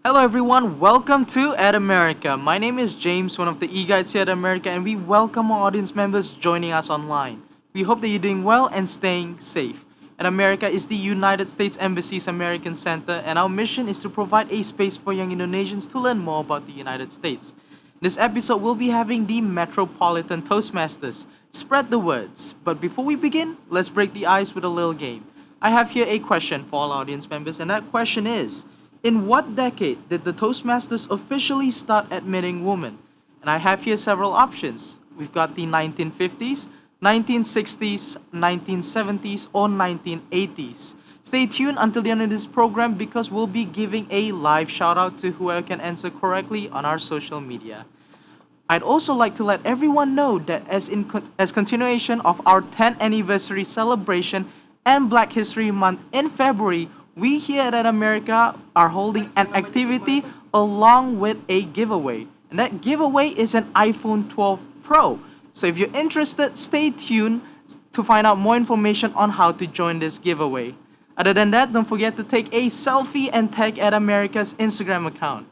Hello everyone, welcome to At America. My name is James, one of the e-guides here at America, and we welcome our audience members joining us online. We hope that you're doing well and staying safe. At America is the United States Embassy's American Center, and our mission is to provide a space for young Indonesians to learn more about the United States. This episode we'll be having the Metropolitan Toastmasters. Spread the words. But before we begin, let's break the ice with a little game. I have here a question for all audience members, and that question is in what decade did the Toastmasters officially start admitting women? And I have here several options. We've got the 1950s, 1960s, 1970s, or 1980s. Stay tuned until the end of this program because we'll be giving a live shout out to whoever can answer correctly on our social media. I'd also like to let everyone know that as continuation of our 10th anniversary celebration and Black History Month in February, we here at America are holding an activity along with a giveaway. And that giveaway is an iPhone 12 Pro. So if you're interested, stay tuned to find out more information on how to join this giveaway. Other than that, don't forget to take a selfie and tag at America's Instagram account.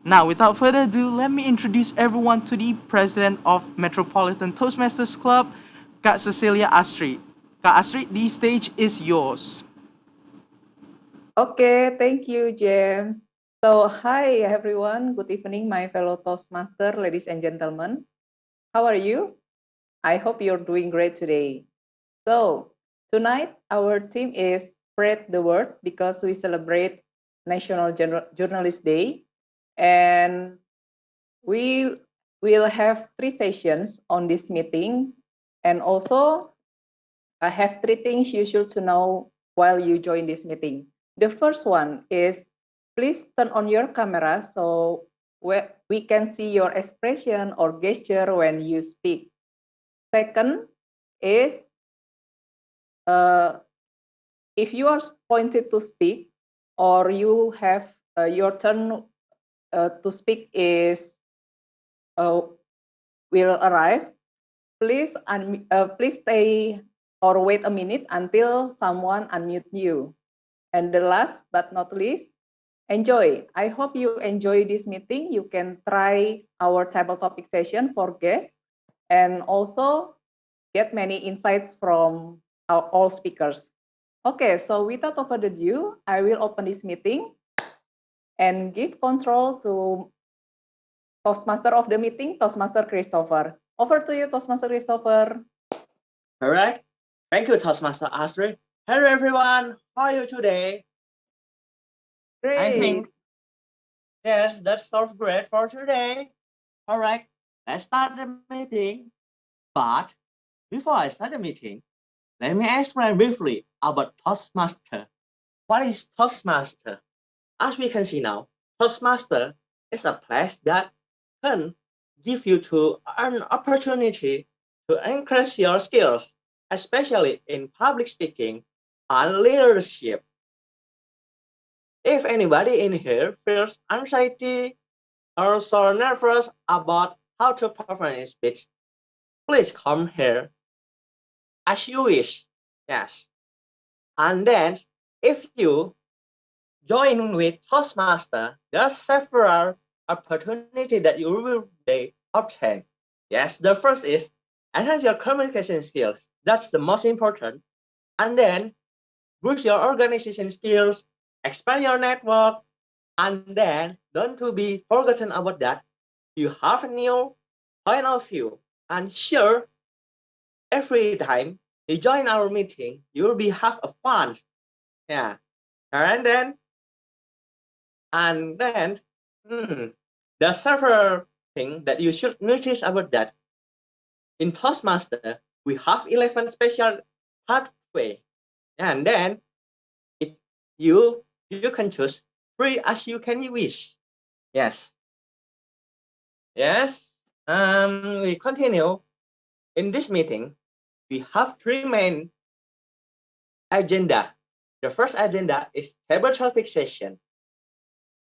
Now, without further ado, let me introduce everyone to the president of Metropolitan Toastmasters Club, Kak Cecilia Astri. Kak Astri, the stage is yours. Okay, thank you, James. So, hi everyone. Good evening, my fellow Toastmaster, ladies and gentlemen. How are you? I hope you're doing great today. So, tonight our theme is Spread the Word because we celebrate National Journalist Day, and we will have three sessions on this meeting, and also I have three things you should to know while you join this meeting. The first one is please turn on your camera so we can see your expression or gesture when you speak. Second is uh, if you are pointed to speak or you have your turn to speak is uh, will arrive, please stay or wait a minute until someone unmute you. And the last but not least, enjoy. I hope you enjoy this meeting. You can try our table topic session for guests and also get many insights from all speakers. Okay, so without further ado, I will open this meeting and give control to Toastmaster of the meeting, Toastmaster Christopher. Over to you, Toastmaster Christopher. All right. Thank you, Toastmaster Astri. Hello, everyone. How are you today? I Great. think, yes, that's so great for today. All right. Let's start the meeting. But before I start the meeting, let me explain briefly about Toastmaster. What is Toastmaster? As we can see now, Toastmaster is a place that can give you to an opportunity to increase your skills, especially in public speaking and leadership. If anybody in here feels anxiety or so nervous about how to perform a speech, please come here as you wish. Yes. And then if you join with Toastmaster, there are several opportunities that you will be obtain. Yes, the first is enhance your communication skills. That's the most important. And then boost your organization skills, expand your network, and then don't to be forgotten about that. You have a new point of view. And sure, every time you join our meeting, you will be have a fun. Yeah. And then And then, there are several things that you should notice about that. In Toastmaster, we have 11 special pathway. And then it, you can choose free as you can wish. Yes. Yes. We continue. In this meeting, we have three main agenda. The first agenda is table topic session.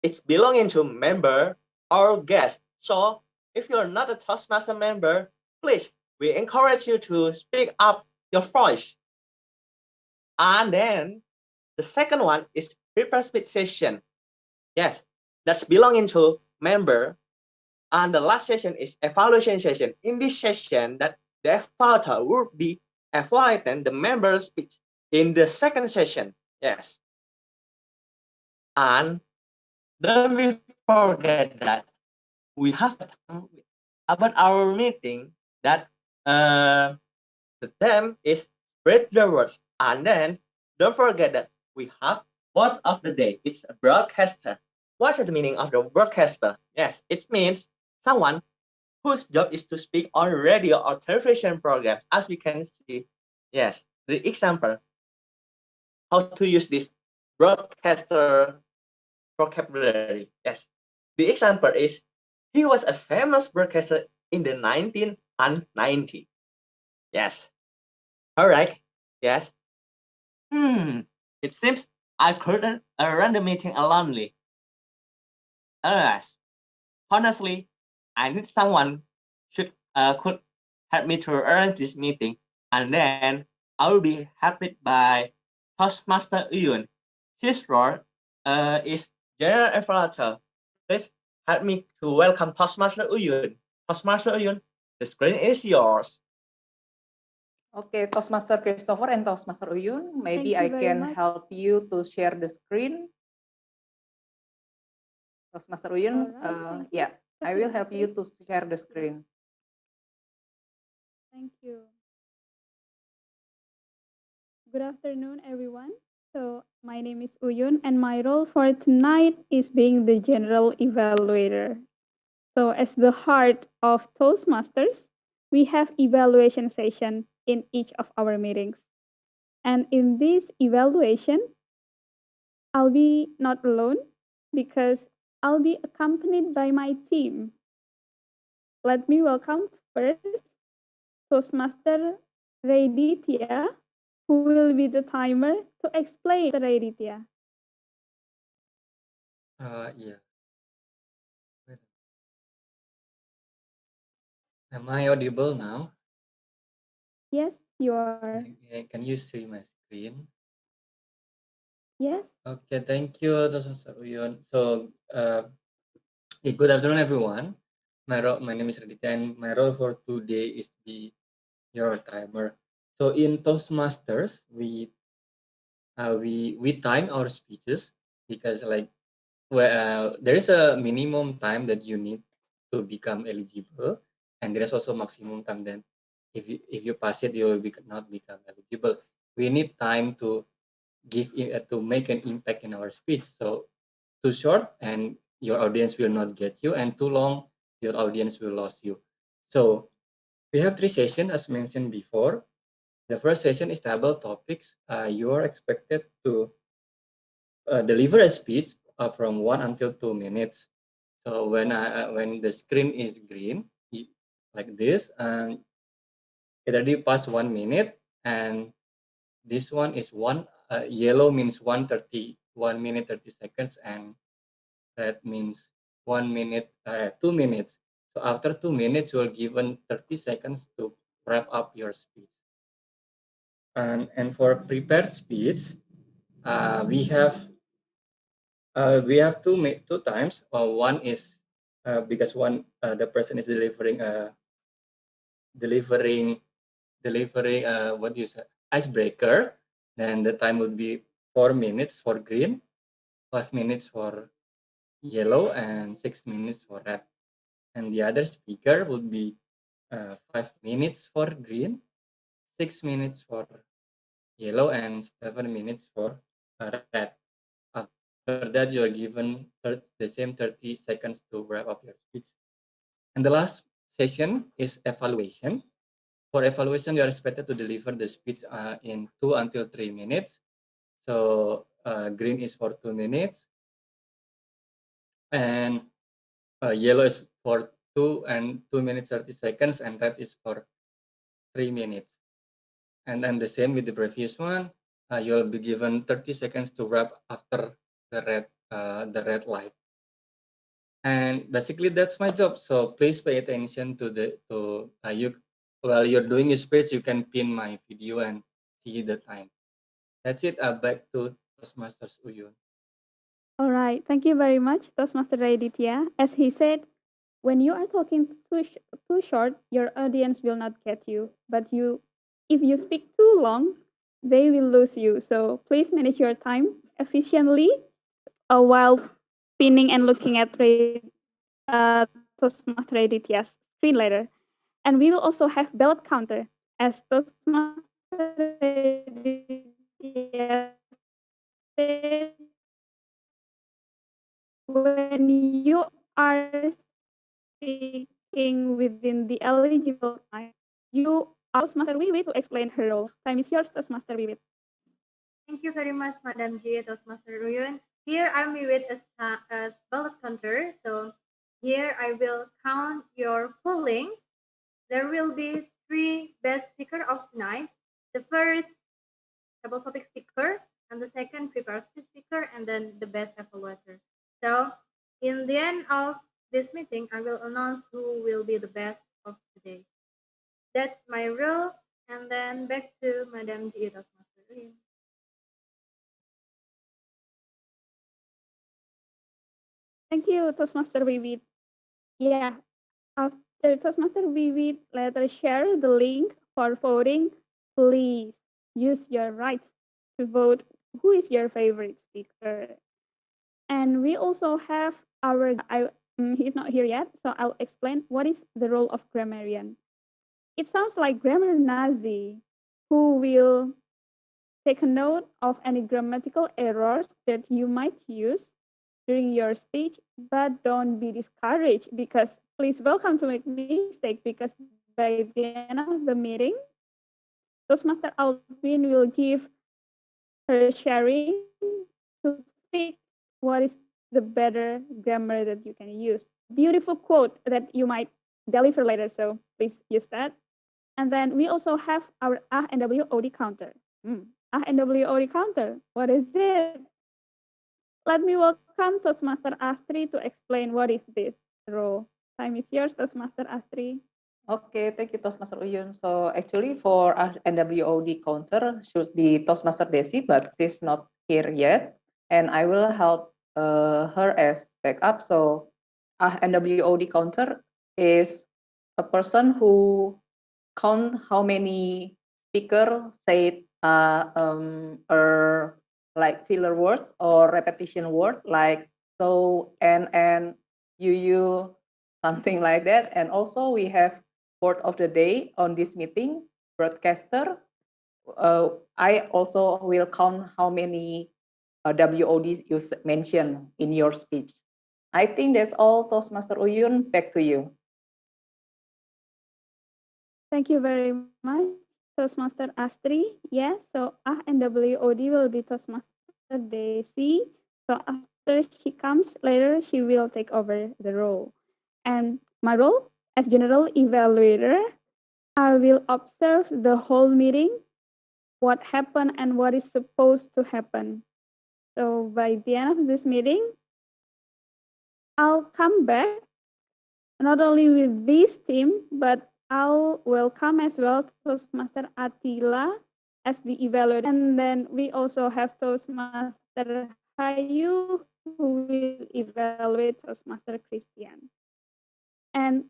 It's belonging to member or guest. So if you're not a Toastmaster member, please, we encourage you to speak up your voice. And then the second one is prepare speech session. Yes, that's belonging to member. And the last session is evaluation session. In this session, that the evaluator will be evaluating the member's speech in the second session. Yes. And don't we forget that we have a time about our meeting that the theme is spread the words. And then don't forget that we have word of the day. It's a broadcaster. What's the meaning of the broadcaster? Yes, it means someone whose job is to speak on radio or television programs. As we can see, yes, the example, how to use this broadcaster vocabulary. Yes, the example is he was a famous broadcaster in the 1990. Yes. All right. Yes. It seems I couldn't run the meeting alone. Alas, honestly, I need someone could help me to arrange this meeting, and then I will be helped by Toastmaster Uyun. His role is General Evaluator. Please help me to welcome Toastmaster Uyun. Toastmaster Uyun, the screen is yours. Okay, Toastmaster Christopher and Toastmaster Uyun, maybe I Thank you very can much. help you to share the screen. Toastmaster Uyun, Alright, thank you. yeah, I will help you to share the screen. Thank you. Good afternoon, everyone. So, my name is Uyun, and my role for tonight is being the general evaluator. So, as the heart of Toastmasters, we have evaluation session in each of our meetings. And in this evaluation, I'll be not alone because I'll be accompanied by my team. Let me welcome first Toastmaster Raditya, who will be the timer to explain the Raditya. Yeah. Am I audible now? Yes, you are. Can you see my screen? Yes. Okay, thank you, Mr. Uyun. So, good afternoon, everyone. My name is Raditya, and my role for today is to be your timer. So, in Toastmasters, we time our speeches because there is a minimum time that you need to become eligible, and there is also maximum time that if you pass it, you will not become eligible. We need time to to make an impact in our speech. So too short and your audience will not get you, and too long your audience will lose you. So we have 3 sessions as mentioned before. The first session is table topics. You are expected to deliver a speech from 1 until 2 minutes. So when the screen is green, like this, and it already passed 1 minute, and this one is yellow means 1:30, 1 minute 30 seconds, and red means 1 minute, 2 minutes. So after 2 minutes, you are given 30 seconds to wrap up your speech. And for prepared speech, we have two times. One is because the person is delivering what do you say, icebreaker. Then the time would be 4 minutes for green, 5 minutes for yellow, and 6 minutes for red. And the other speaker would be 5 minutes for green, 6 minutes for yellow, and 7 minutes for red. After that, you are given the same 30 seconds to wrap up your speech. And the last session is evaluation. For evaluation, you are expected to deliver the speech in 2 until 3 minutes. So green is for 2 minutes, and yellow is for 2 minutes 30 seconds, and red is for 3 minutes. And then the same with the previous one. You'll be given 30 seconds to wrap after the red light. And basically that's my job. So please pay attention to you while you're doing your speech. You can pin my video and see the time. That's it. Back to Toastmasters Uyun. All right, thank you very much, Toastmaster Aditya. As he said, when you are talking too short, your audience will not get you. But if you speak too long, they will lose you. So please manage your time efficiently while pinning and looking at Toastmaster Aditya's screen later. And we will also have ballot counter as Toastmaster Aditya said, when you are speaking within the eligible time, you ask Toastmaster Wiwit to explain her role. Time is yours, Toastmaster Wiwit. Thank you very much, Madam G, Toastmaster Ruyun. Here I'm with a ballot counter. So here I will count your polling. There will be 3 best speaker of tonight. The first table topic speaker, and the second preparatory speaker, and then the best evaluator. So in the end of this meeting, I will announce who will be the best of today. That's my role. And then back to Madam G, Toastmaster Ruyun. Thank you, Toastmaster Wiwit. Yeah, after Toastmaster Wiwit later share the link for voting, please use your rights to vote who is your favorite speaker. And we also have he's not here yet, so I'll explain what is the role of grammarian. It sounds like grammar Nazi who will take a note of any grammatical errors that you might use during your speech, but don't be discouraged because please welcome to make mistake because by the end of the meeting, Toastmaster Alvin will give her sharing to pick what is the better grammar that you can use. Beautiful quote that you might deliver later, so please use that. And then we also have our A and WOD counter. A and WOD counter, what is it? Let me welcome Toastmaster Astri to explain what is this role. Time is yours, Toastmaster Astri. Okay, thank you, Toastmaster Uyun. So actually for NWOD counter should be Toastmaster Desi, but she's not here yet. And I will help her as backup. So NWOD counter is a person who count how many speaker said or like filler words or repetition word like so and you something like that. And also we have word of the day on this meeting broadcaster. I also will count how many WODs you mentioned in your speech. I think that's all, Toastmaster Uyun. Back to you. Thank you very much, Toastmaster Astri. Yes, so A and WOD will be Toastmaster Desi. So after she comes later, she will take over the role. And my role as general evaluator, I will observe the whole meeting, what happened and what is supposed to happen. So by the end of this meeting, I'll come back not only with this team, but I'll welcome as well Toastmaster Attila as the evaluator. And then we also have Toastmaster Hayu who will evaluate Toastmaster Christian. And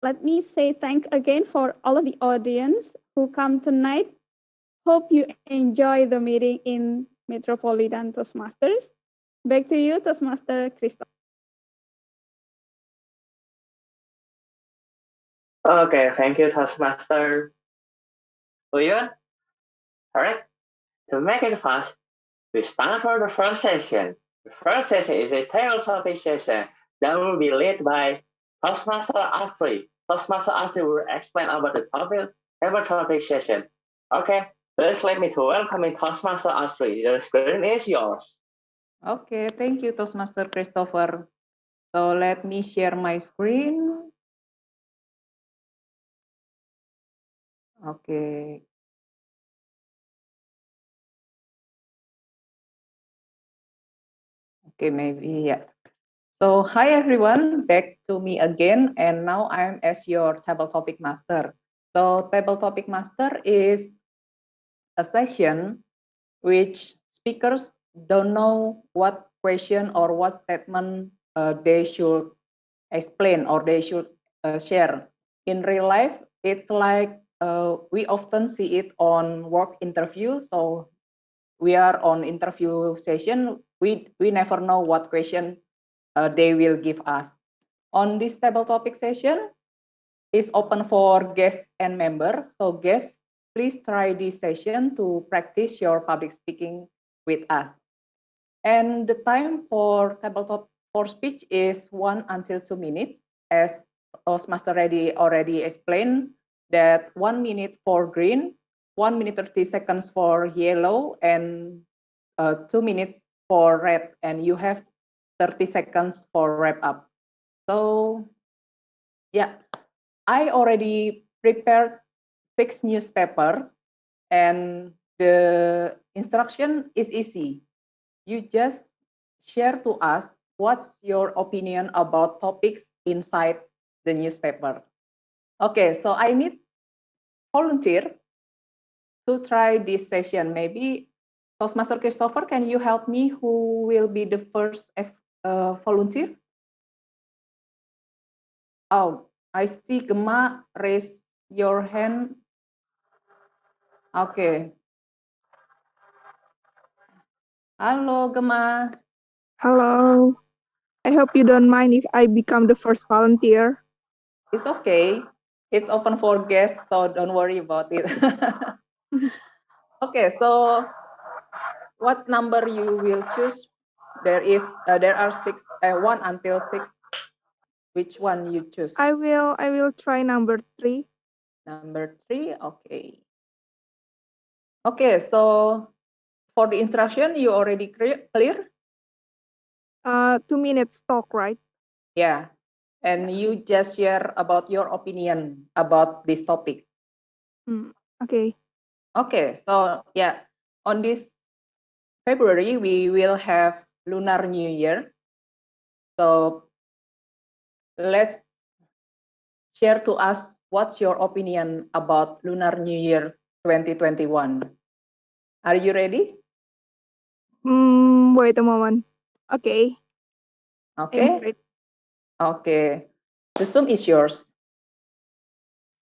let me say thank again for all of the audience who come tonight. Hope you enjoy the meeting in Metropolitan Toastmasters. Back to you, Toastmaster Christoph. Okay, thank you, Toastmaster Uyun. All right, to make it fast, we start for the first session. The first session is a table topic session that will be led by Postmaster Astri. Postmaster Astri will explain about the table topic session. Okay, please let me to welcome Postmaster Astri. The screen is yours. Okay, thank you, Toastmaster Christopher. So let me share my screen. Okay. Okay, maybe, yeah. So hi everyone, back to me again, and now I'm as your table topic master. So table topic master is a session which speakers don't know what question or what statement they should explain or they should share. In real life, it's like we often see it on work interview. So we are on interview session. We never know what question they will give us. On this table topic session is open for guests and member. So guests, please try this session to practice your public speaking with us. And the time for tabletop for speech is 1 until 2 minutes, as Toastmaster already explained that 1 minute for green, 1 minute 30 seconds for yellow, and 2 minutes for red, and you have 30 seconds for wrap up. So yeah, I already prepared 6 newspaper, and the instruction is easy. You just share to us what's your opinion about topics inside the newspaper. Okay, so I need volunteer to try this session. Maybe Toastmaster Christopher, can you help me? Who will be the first volunteer? Oh, I see Gemma raise your hand. Okay. Halo, Gemma. Hello. I hope you don't mind if I become the first volunteer. It's okay. It's open for guests, so don't worry about it. Okay, so what number you will choose? There are 6, 1 until 6. Which one you choose? I will try number 3. Number 3, okay. Okay, so for the instruction, you already clear? 2 minutes talk, right? Yeah, and you just share about your opinion about this topic. Okay. Okay, so yeah, on this February, we will have Lunar New Year. So let's share to us what's your opinion about Lunar New Year 2021. Are you ready? Wait a moment. Okay. Okay. Okay. The Zoom is yours.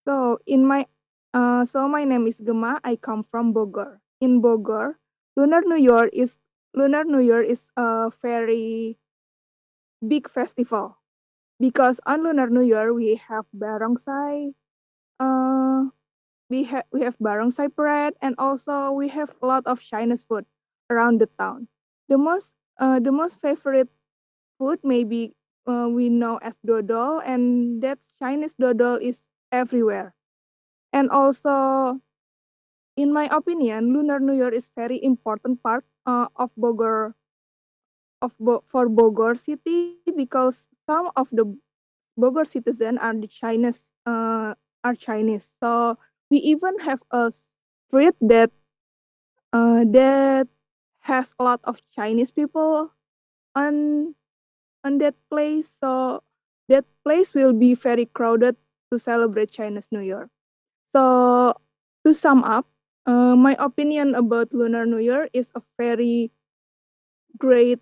So my name is Gemma. I come from Bogor. In Bogor, Lunar New Year is a very big festival because on Lunar New Year we have barongsai. We have barongsai parade, and also we have a lot of Chinese food around the town. The most favorite food maybe we know as dodol, and that Chinese dodol is everywhere. And also, in my opinion, Lunar New Year is very important part of Bogor for Bogor city because some of the Bogor citizen are the Chinese are Chinese. So we even have a street that has a lot of Chinese people on that place. So that place will be very crowded to celebrate Chinese New Year. So to sum up, my opinion about Lunar New Year is a very great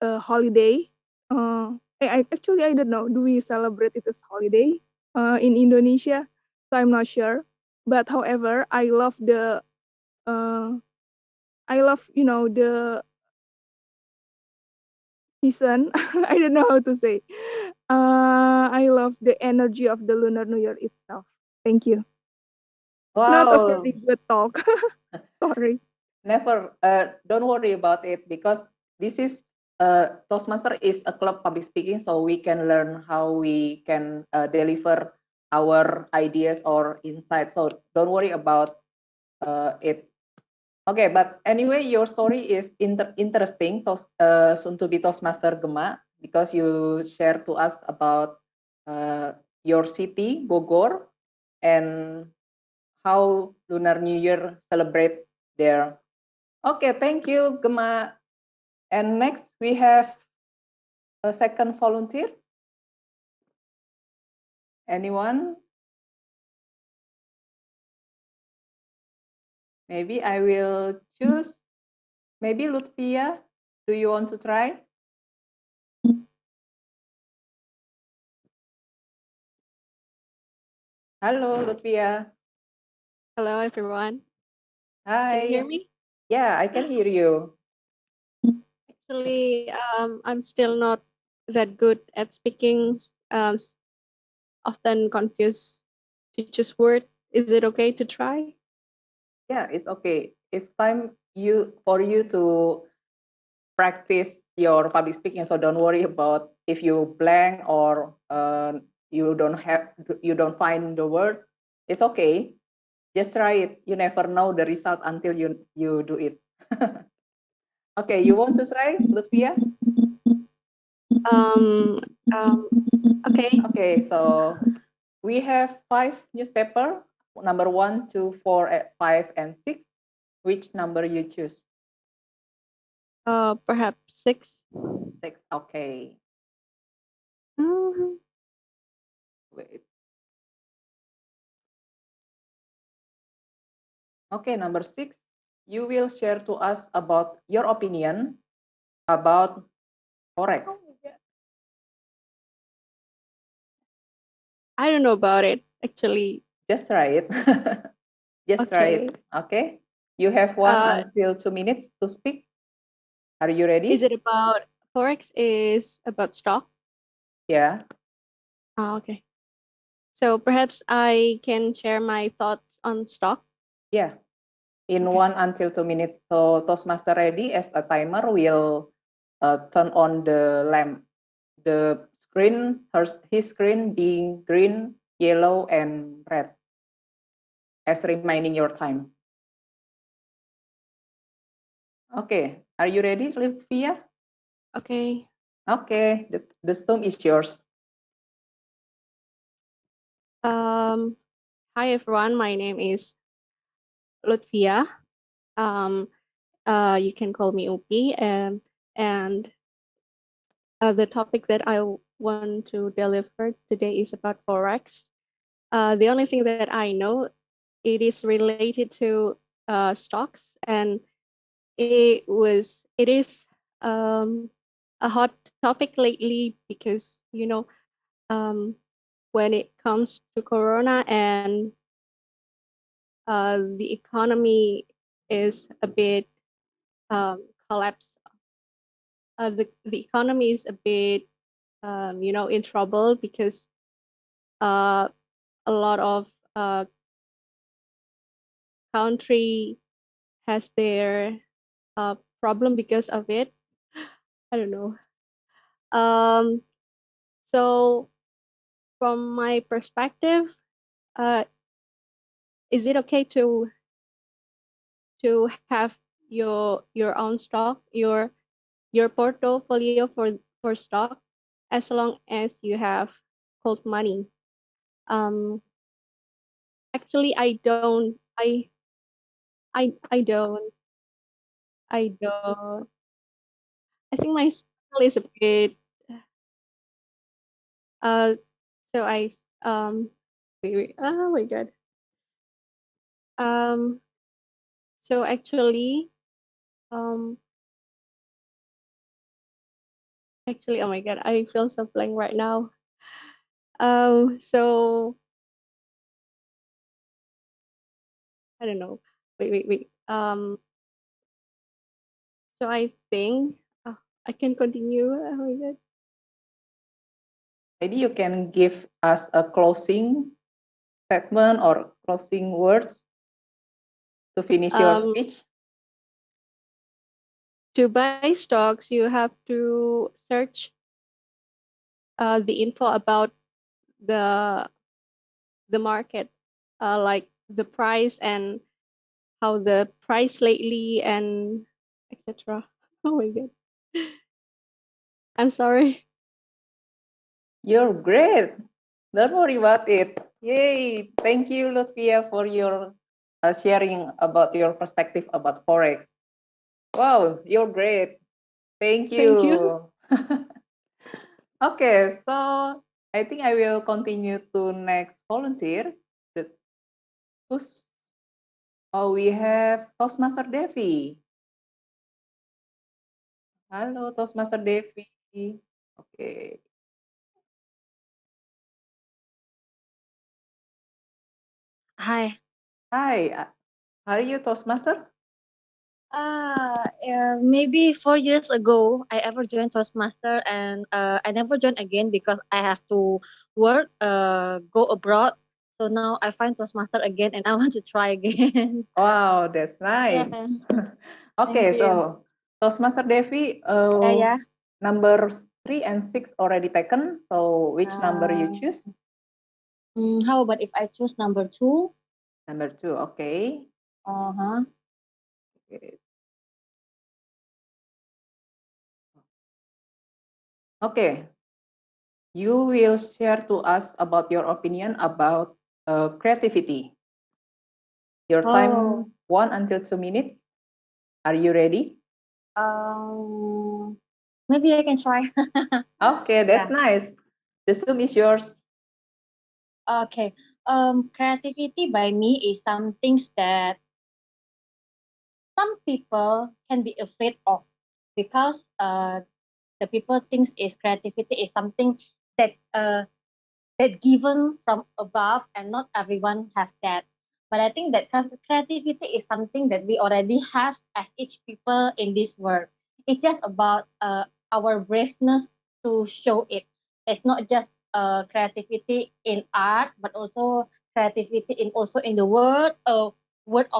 holiday. I don't know. Do we celebrate it as holiday in Indonesia? So I'm not sure. But however, I love the the season. I don't know how to say. I love the energy of the Lunar New Year itself. Thank you. Not a Wow. very good talk. Sorry. Never. Don't worry about it because this is Toastmaster is a club public speaking, so we can learn how we can deliver our ideas or insights. So don't worry about it. Okay, but anyway, your story is interesting, soon to be Toastmaster Gemma, because you share to us about your city, Bogor, and how Lunar New Year celebrate there. Okay, thank you, Gemma. And next we have a second volunteer. Anyone? Maybe I will choose. Maybe Luthia. Do you want to try? Hello, Luthia. Hello, everyone. Can you hear Hi. me? Yeah, I can hear you. Actually, I'm still not that good at speaking. Often confuse to choose word. Is it okay to try? Yeah, it's okay. It's time for you to practice your public speaking. So don't worry about if you blank or you don't find the word. It's okay. Just try it. You never know the result until you do it. Okay, you want to try, Luthia? Um, um, okay. Okay, so we have 5 newspaper, number 1, 2, 4, 5, and 6. Which number you choose? Perhaps 6. 6. Okay. Mhm. Wait. Okay, number 6. You will share to us about your opinion about forex. I don't know about it actually. Just try it. Just try Okay. it. Okay. You have 1 Uh, until 2 minutes to speak. Are you is ready? it about forex? Is about stock? Yeah. Okay. So perhaps I can share my thoughts on stock. Yeah. In Okay. 1 until 2 minutes. So Toastmaster ready as a timer will turn on the lamp. The screen, his screen being green, yellow, and red as reminding your time. Okay. Are you ready, Luthia? Okay. Okay. The Zoom is yours. Hi everyone. My name is Luthia. Um, you can call me Opie, and the topic that I want to deliver today is about forex. The only thing that I know it is related to stocks, and it is um, a hot topic lately because when it comes to Corona and the economy is a bit collapsed. The economy is a bit in trouble because uh, a lot of country has their problem because of it. I don't know. Um, so from my perspective, uh, is it okay to have your own stock, your portfolio for stock, as long as you have cold money? Um, Actually, I don't, I don't. I think my style is a bit. Uh, so I wait. Oh my god. Um, so um actually, oh my god, I feel so blank right now. So I don't know. Wait. So I think I can continue. Oh my god. Maybe you can give us a closing statement or closing words to finish your Um, speech. to buy stocks, you have to search the info about the the market, like the price and how the price lately and etc. Oh my god. I'm sorry. You're great. Don't worry about it. Yay. Thank you, Luthia, for your sharing about your perspective about Forex. Wow, you're great. Thank Thank you. you. Okay, so I think I will continue to next volunteer. The Oh, we have Toastmaster Devi. Halo, Toastmaster Devi. Okay. Hi. Hi, are you Toastmaster? Maybe 4 years ago, I ever joined Toastmaster, and I never joined again because I have to work, go abroad. So now I find Toastmaster again, and I want to try again. Wow, that's Yeah, nice. thank Okay, you. so Toastmaster Devi, Yeah. number 3 and 6 already taken. So which number you choose? How about if I choose number 2? Number 2, okay. Uh-huh. Okay. Okay, you will share to us about your opinion about creativity. Your time, 1 until 2 minutes. Are you ready? Maybe I can try. Okay, that's Yeah. nice. The Zoom is yours. Okay. Creativity by me is something that some people can be afraid of because the people thinks is creativity is something that that given from above and not everyone has that. But I think that creativity is something that we already have as each people in this world. It's just about our braveness to show it. It's not just creativity in art, but also creativity in also in the word of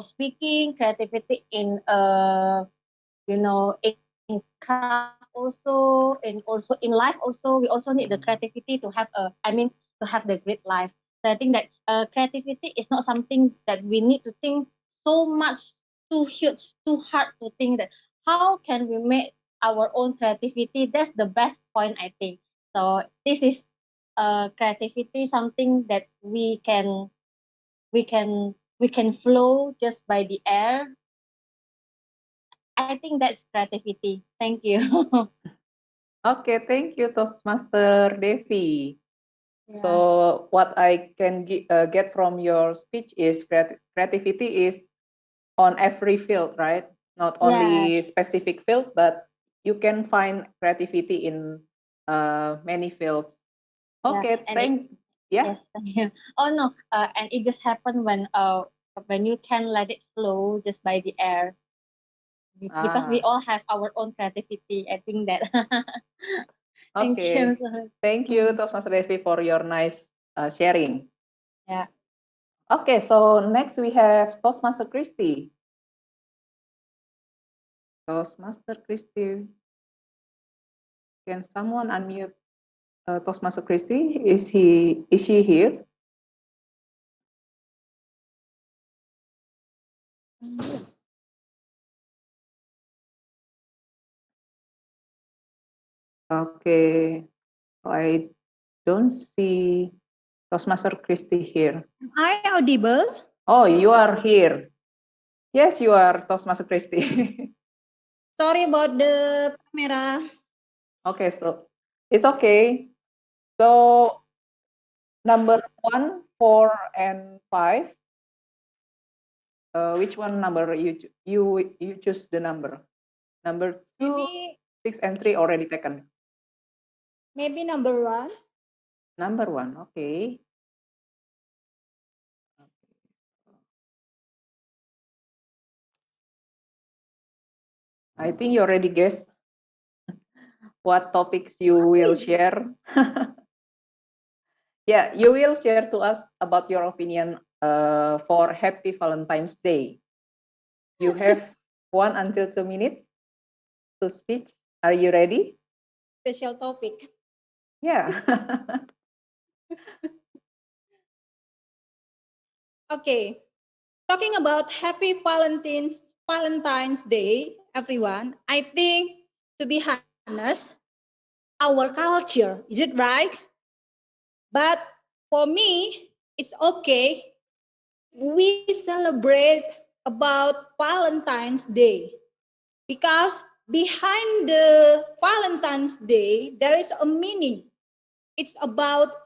speaking, creativity in in craft also, and also in life also we also need the creativity to have to have the great life. So I think that creativity is not something that we need to think so much, too huge, too hard to think that how can we make our own creativity. That's the best point, I think. So this is creativity, something that we can flow just by the air. I think that's creativity. Thank you. Okay, thank you, Toastmaster Devi. Yeah. So what I can get from your speech is creativity is on every field, right? Not only specific field, but you can find creativity in many fields. Okay, Yes, thank you. Oh no, and it just happened when you can let it flow just by the air, because we all have our own creativity. I think that. Thank you. Okay. Thank you, Toastmaster Devi, for your nice sharing. Yeah. Okay, so next we have Toastmaster Christie. Toastmaster Christie, can someone unmute Toastmaster Christie? Is she here? Okay, I don't see Toastmaster Christie here. Am I audible? Oh, you are here. Yes, you are Toastmaster Christie. Sorry about the camera. Okay, so it's okay. So number 1, 4, and 5. Which one number you choose the number? Number 2, Maybe 6, and 3 already taken. maybe number 1. Number 1, okay. I think you already guessed what topics you will share. Yeah, you will share to us about your opinion for Happy Valentine's Day. You have 1 until 2 minutes to speak. Are you ready? Special topic. Yeah. Okay. Talking about Happy Valentine's Day, everyone. I think, to be honest, our culture, is it right? But for me, it's okay. We celebrate about Valentine's Day because behind the Valentine's Day, there is a meaning. It's about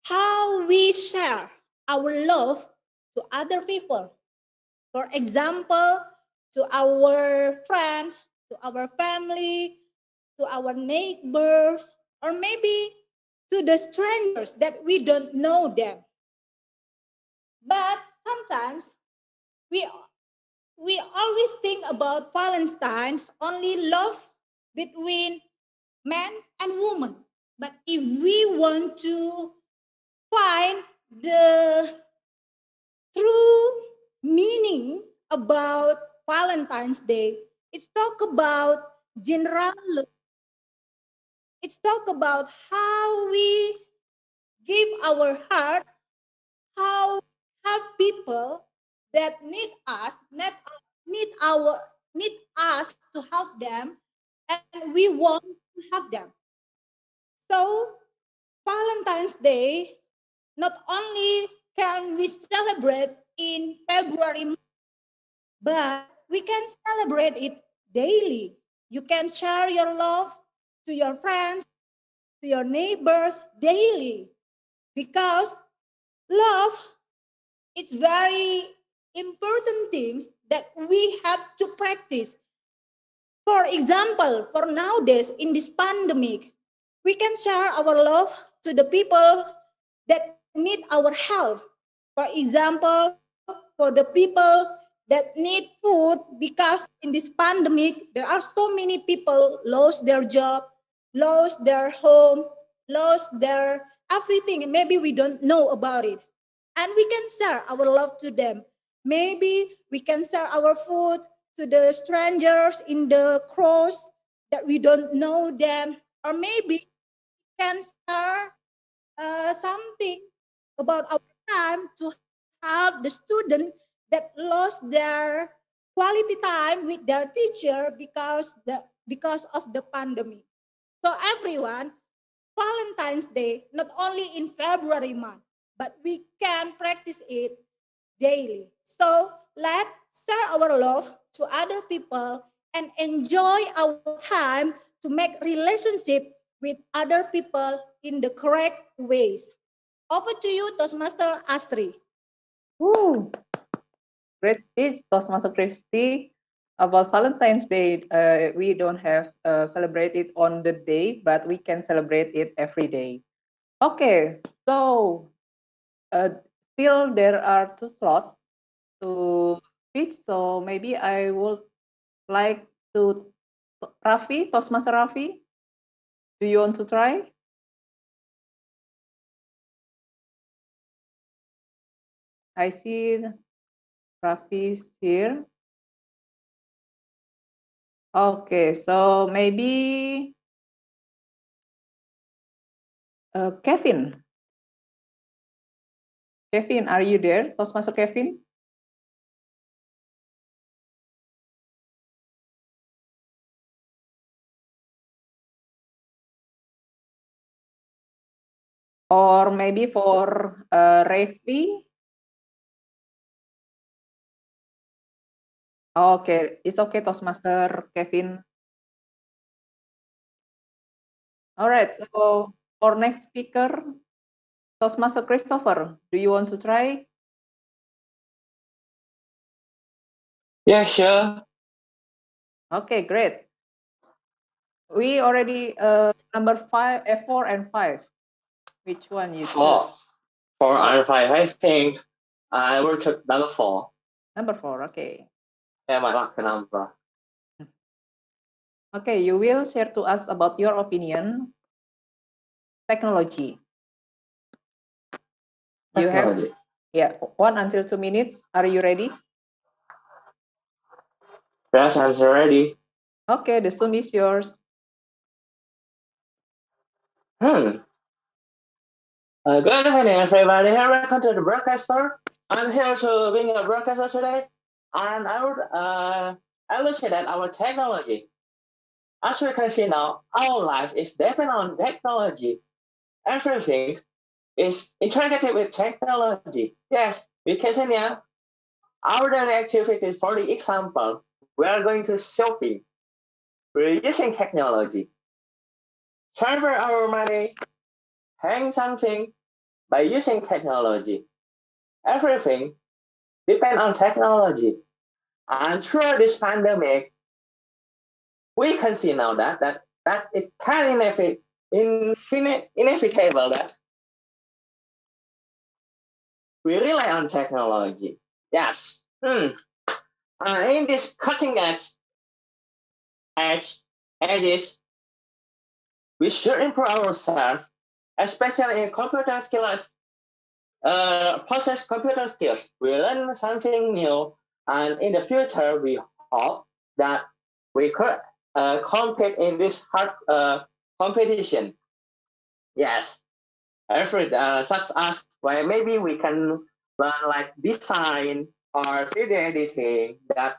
how we share our love to other people. For example, to our friends, to our family, to our neighbors, or maybe to the strangers that we don't know them. But sometimes we we always think about Valentine's only love between man and woman. But if we want to find the true meaning about Valentine's Day, it's talk about general love. It's talk about how we give our heart, how have people that need our need us to help them, and we want to help them. So Valentine's Day, not only can we celebrate in February, but we can celebrate it daily. You can share your love to your friends, to your neighbors daily, because love is very important things that we have to practice. For example, for nowadays in this pandemic, we can share our love to the people that need our help. For example, for the people that need food, because in this pandemic, there are so many people lost their job, lost their home, lost their everything. Maybe we don't know about it. And we can share our love to them. Maybe we can share our food to the strangers in the cross that we don't know them. Or maybe we can share something about our time to have the student that lost their quality time with their teacher because of the pandemic. So everyone, Valentine's Day not only in February month, but we can practice it daily. So let's share our love to other people and enjoy our time to make relationship with other people in the correct ways. Over to you, Toastmaster Astri. Woo! Great speech, Toastmaster Christie. About Valentine's Day, we don't have celebrate it on the day, but we can celebrate it every day. Okay, so still there are two slots to speech, so maybe I would like to Raffi, Toastmaster Raffi. Do you want to try? I see Raffi's here. Okay, so maybe Kevin. Kevin, are you there? Toastmaster Kevin? Or maybe for Revi? Okay, it's okay, Toastmaster Kevin. All right, so for next speaker, Toastmaster Christopher, do you want to try? Yeah, sure. Okay, great. We already number 4 and 5. Which one you choose? For and 5, I think I will take number 4. Number 4, okay. Yeah, my lucky number. Okay, you will share to us about your opinion. Technology. You have, yeah, 1 until 2 minutes. Are you ready? Yes, I'm ready. Okay, the Zoom is yours. Good evening, everybody. Here, welcome to the broadcaster. I'm here to being a broadcaster today, and I will say that our technology, as we can see now, our life is dependent on technology. Everything is integrated with technology. Yes, we can see now our daily activities. For the example, we are going to shopping. We're using technology. Transfer our money, hang something by using technology. Everything depends on technology. And through this pandemic, we can see now that it can inevitable that we rely on technology. Yes. In this cutting edges, we should improve ourselves, especially in computer skills. Possess computer skills. We learn something new, and in the future, we hope that we could compete in this hard competition. Yes, such as where maybe we can learn like design or 3D editing that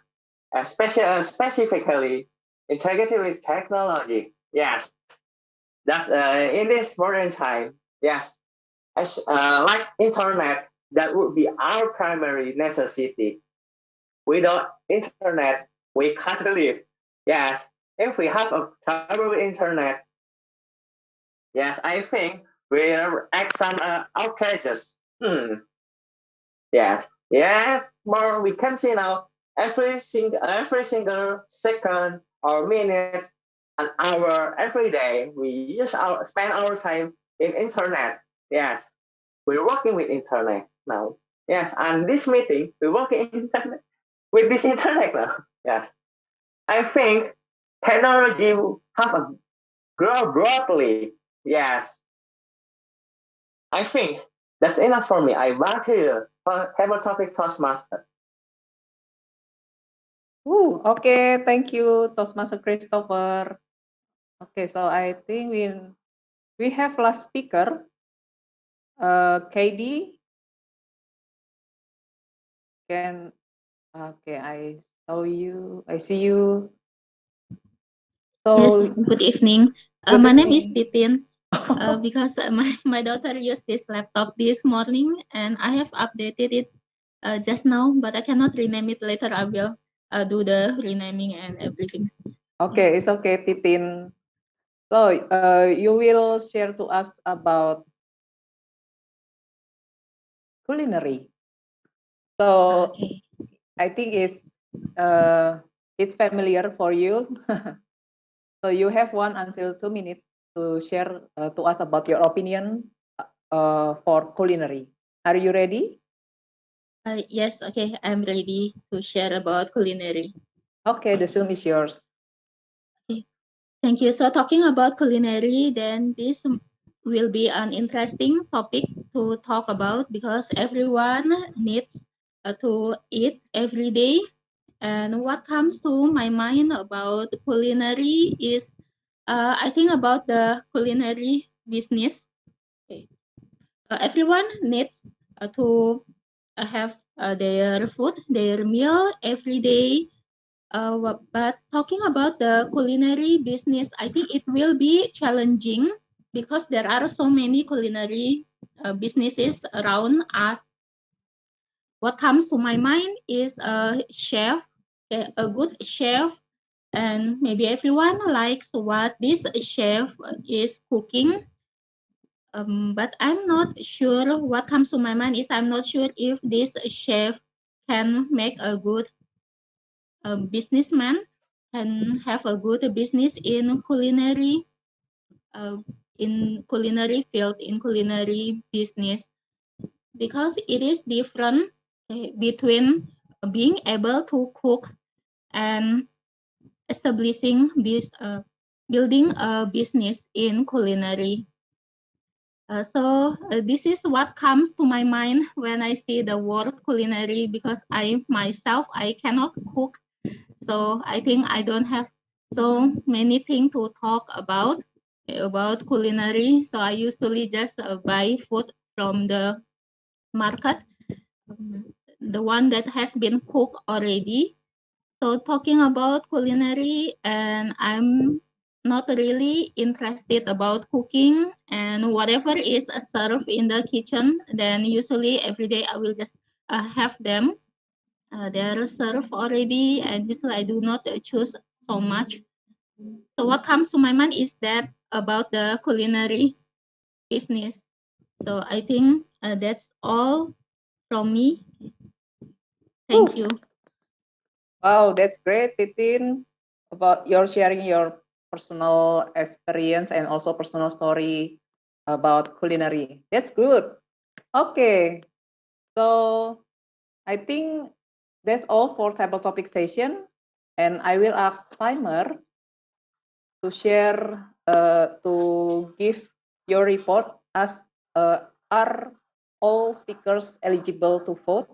specifically integrated with technology. Yes, that's in this modern time. Yes, as like internet, that would be our primary necessity. Without internet, we can't live. Yes, if we have a trouble with internet, yes, I think we'll act some outrageous. Yes, yeah. More we can see now every single second or minute an hour every day we spend our time in internet. Yes, we're working with internet now. Yes, and this meeting we're working internet with this internet now. Yes, I think technology will have a grow broadly. Yes, I think that's enough for me. I back to you. Have a topic, Toastmaster. Okay, thank you, Toastmaster Christopher. Okay, so I think we have last speaker, KD. Okay, I see you. Yes, So good evening. good My name is evening. Pipin. Because my daughter used this laptop this morning and I have updated it just now, but I cannot rename it later. I will do the renaming and everything. Okay, it's okay, Pipin. So you will share to us about culinary. So Okay. I think it's familiar for you. So you have 1 until 2 minutes to share to us about your opinion for culinary. Are you ready? Yes, okay. I'm ready to share about culinary. Okay, the Zoom is yours. Okay. Thank you. So talking about culinary, then this will be an interesting topic to talk about because everyone needs to eat every day. And what comes to my mind about culinary is, I think about the culinary business. Okay. Everyone needs to have their food, their meal every day. But talking about the culinary business, I think it will be challenging because there are so many culinary businesses around us. What comes to my mind is a chef, a good chef, and maybe everyone likes what this chef is cooking. But I'm not sure. What comes to my mind is I'm not sure if this chef can make a good businessman, can have a good business in culinary field, in culinary business, because it is different between being able to cook and establishing building a business in culinary. So this is what comes to my mind when I see the word culinary, because I myself I cannot cook, so I think I don't have so many things to talk about culinary. So I usually just buy food from the market, the one that has been cooked already. So talking about culinary, and I'm not really interested about cooking, and whatever is served in the kitchen, then usually every day I will just have them. They are served already, and usually I do not choose so much. So what comes to my mind is that about the culinary business. So I think that's all from me. Thank you. Wow, that's great, Titin, about your sharing your personal experience and also personal story about culinary. That's good. Okay. So I think that's all for table topic session. And I will ask Timer to share, to give your report as are all speakers eligible to vote?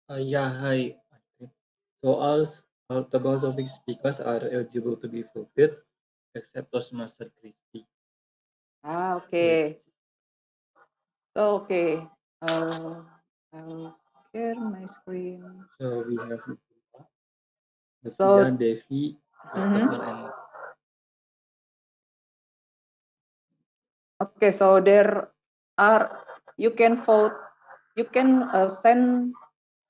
Yeah, hi. So all table topic speakers are eligible to be voted except Toastmaster Christie. Okay. So, okay. I will share my screen. So we have So, Luthia, Devi, Christopher, and okay, so there are, you can vote, you can send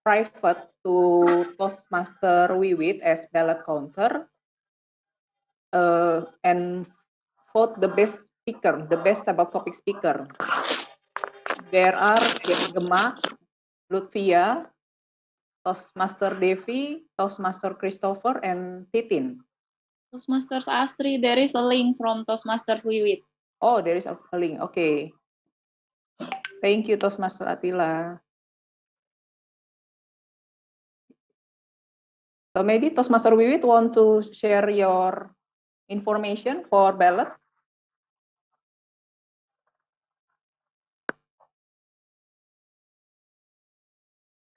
private to Postmaster Wiwit as ballot counter and vote the best speaker, the best table topic speaker. There are Gemma, Luthia, Toastmaster Devi, Toastmaster Christopher, and Titin. Toastmasters Astri, there is a link from Toastmasters Wiwit. Oh, there is a link. Okay. Thank you, Toastmaster Attila. So maybe Toastmaster Wiwit want to share your information for ballot?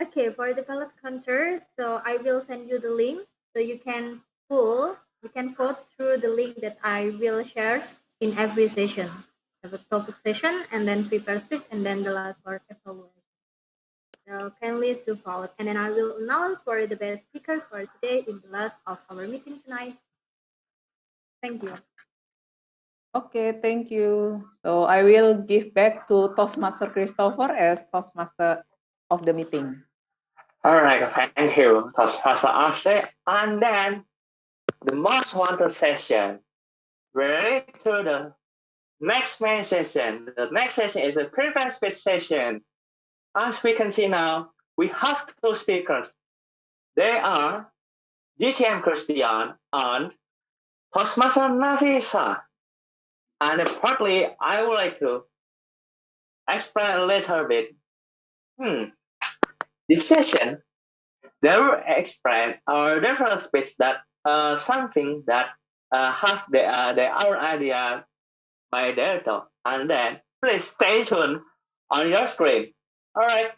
Okay, for the ballot counter, so I will send you the link so you can vote through the link that I will share in every session. Have a topic session and then prepare speech and then the last part evaluation. So kindly to vote and then I will announce for the best speaker for today in the last of our meeting tonight. Thank you. Okay, thank you. So I will give back to Toastmaster Christopher as Toastmaster of the meeting. All right, thank you, Toastmaster Astri. And then the most wanted session. We're ready to the next main session. The next session is the prevent speech session. As we can see now, we have two speakers. They are GTM Christian and Toastmaster Nafisa. And partly, I would like to explain a little bit. This session, they will explain different speech that something that have their own idea by their talk. And then please stay tuned on your screen. All right,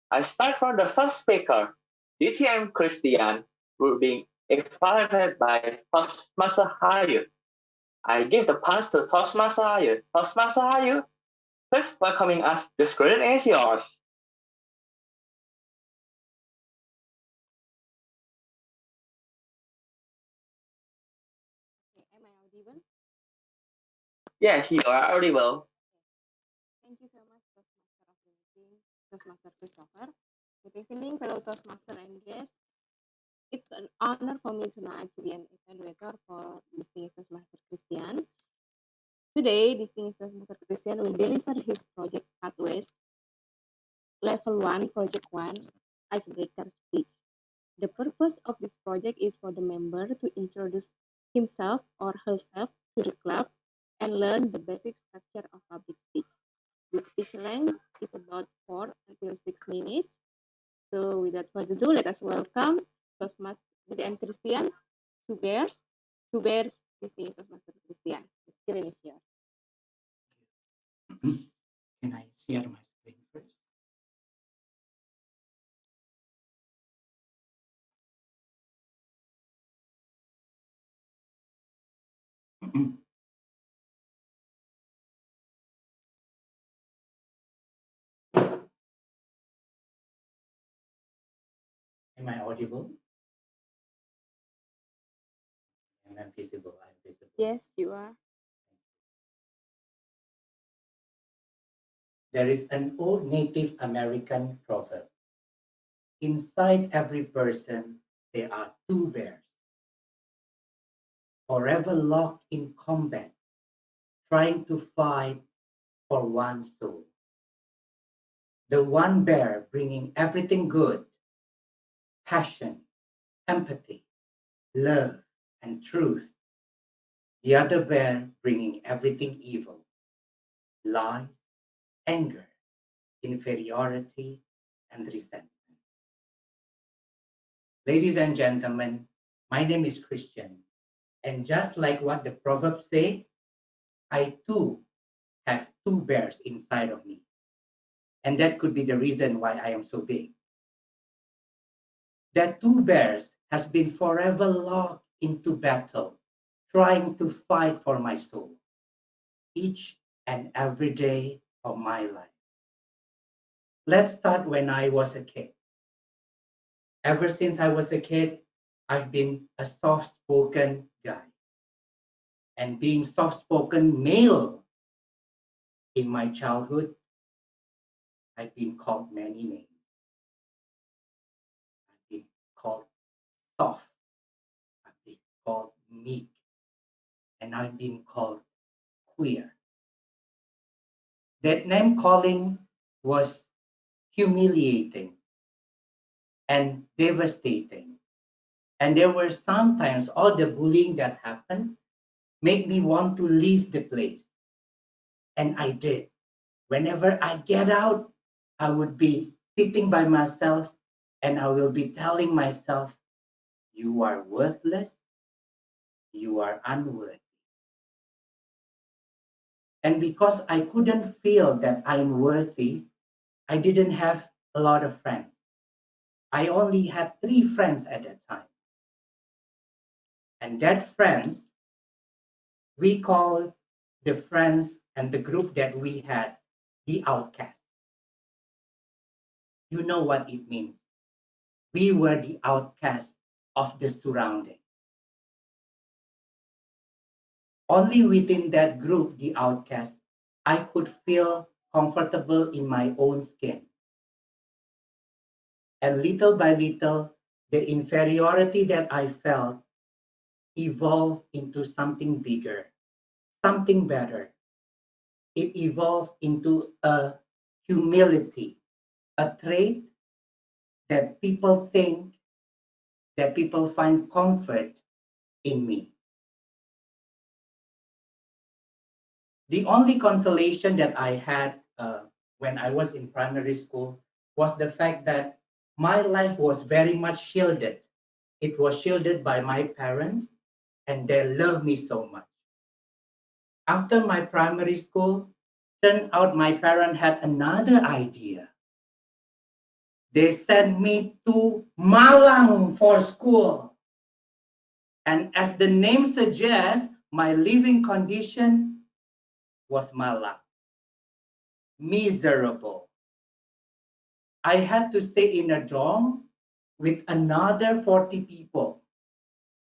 I start from the first speaker. DTM Christian will be evaluated by Toastmaster Hayu. I give the pass to Toastmaster Hayu. Toastmaster Hayu, please welcoming us. The screen is yours. Am I audible? Yes, you are audible. Thank you so much, Toastmaster of the meeting, Toastmaster Christopher. Good evening, fellow Toastmaster and guests. It's an honor for me tonight to be an evaluator for Distinguished Toastmaster Christian. Today, Distinguished Toastmaster Christian will deliver his project Pathways Level 1, Project 1, Isolator Speech. The purpose of this project is for the member to introduce himself or herself to the club and learn the basic structure of public speech. The speech length is about 4 until 6 minutes. So without further ado, let us welcome Toastmaster DTM Christian, two bears, Distinguished Toastmaster Christian. The screen is yours. Can I share my screen first? Am I audible? Am I visible? I'm visible. Yes, you are. There is an old Native American proverb. Inside every person, there are two bears, forever locked in combat, trying to fight for one soul. The one bear bringing everything good, passion, empathy, love, and truth. The other bear bringing everything evil, lies, anger, inferiority, and resentment. Ladies and gentlemen, my name is Christian, and just like what the proverbs say, I too have two bears inside of me. And that could be the reason why I am so big. That two bears has been forever locked into battle, trying to fight for my soul, each and every day of my life. Let's start when I was a kid. Ever since I was a kid, I've been a soft-spoken guy. And being soft-spoken male in my childhood, I've been called many names. I've been called soft. I've been called meek. And I've been called queer. That name calling was humiliating and devastating. And there were sometimes all the bullying that happened made me want to leave the place. And I did. Whenever I get out, I would be sitting by myself and I will be telling myself, you are worthless, you are unworthy. And because I couldn't feel that I'm worthy, I didn't have a lot of friends. I only had 3 friends at that time. And that friends, we call the friends and the group that we had the outcast. You know what it means. We were the outcast of the surrounding. Only within that group, the outcast, I could feel comfortable in my own skin. And little by little, the inferiority that I felt evolved into something bigger, something better. It evolved into a humility, a trait that people think, that people find comfort in me. The only consolation that I had when I was in primary school was the fact that my life was very much shielded. It was shielded by my parents, and they loved me so much. After my primary school, turned out my parents had another idea. They sent me to Malang for school. And as the name suggests, my living condition was Malang. Miserable. I had to stay in a dorm with another 40 people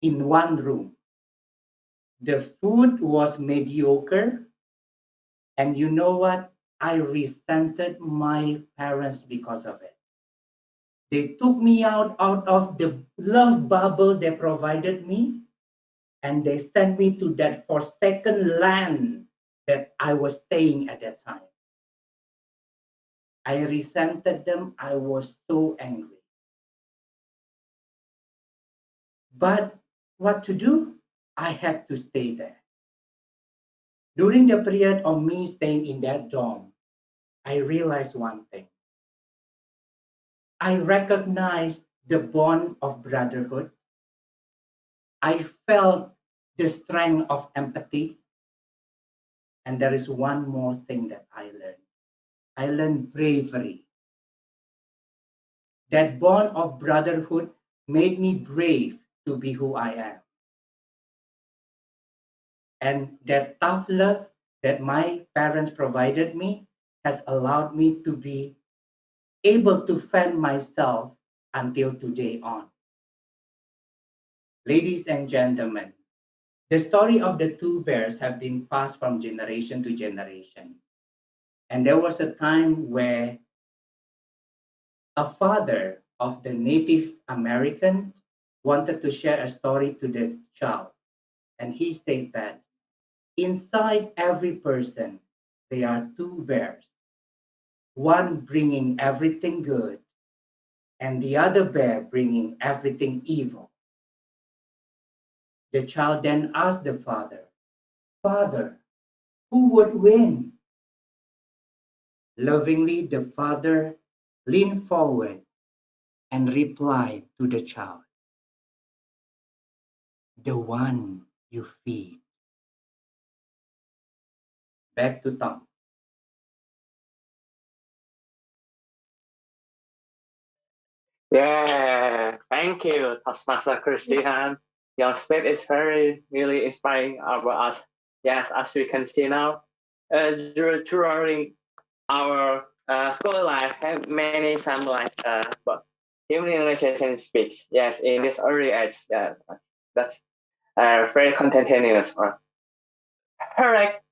in one room. The food was mediocre. And you know what? I resented my parents because of it. They took me out of the love bubble they provided me, and they sent me to that forsaken land that I was staying at that time. I resented them. I was so angry. But what to do? I had to stay there. During the period of me staying in that dorm, I realized one thing. I recognized the bond of brotherhood. I felt the strength of empathy. And there is one more thing that I learned. I learned bravery. That bond of brotherhood made me brave to be who I am. And that tough love that my parents provided me has allowed me to be able to fend myself until today on. Ladies and gentlemen, the story of the 2 bears have been passed from generation to generation. And there was a time where a father of the Native American wanted to share a story to the child. And he said that inside every person, there are 2 bears, one bringing everything good, and the other bear bringing everything evil. The child then asked the father, Father, who would win? Lovingly, the father leaned forward and replied to the child, "The one you feed." Back to Tom. Yeah, thank you, Toastmaster Christian. Your speech is very really inspiring about us. Yes, as we can see now, during our school life have many some like but communication speech. Yes, in this early age, yeah, that's very continuous. Correct.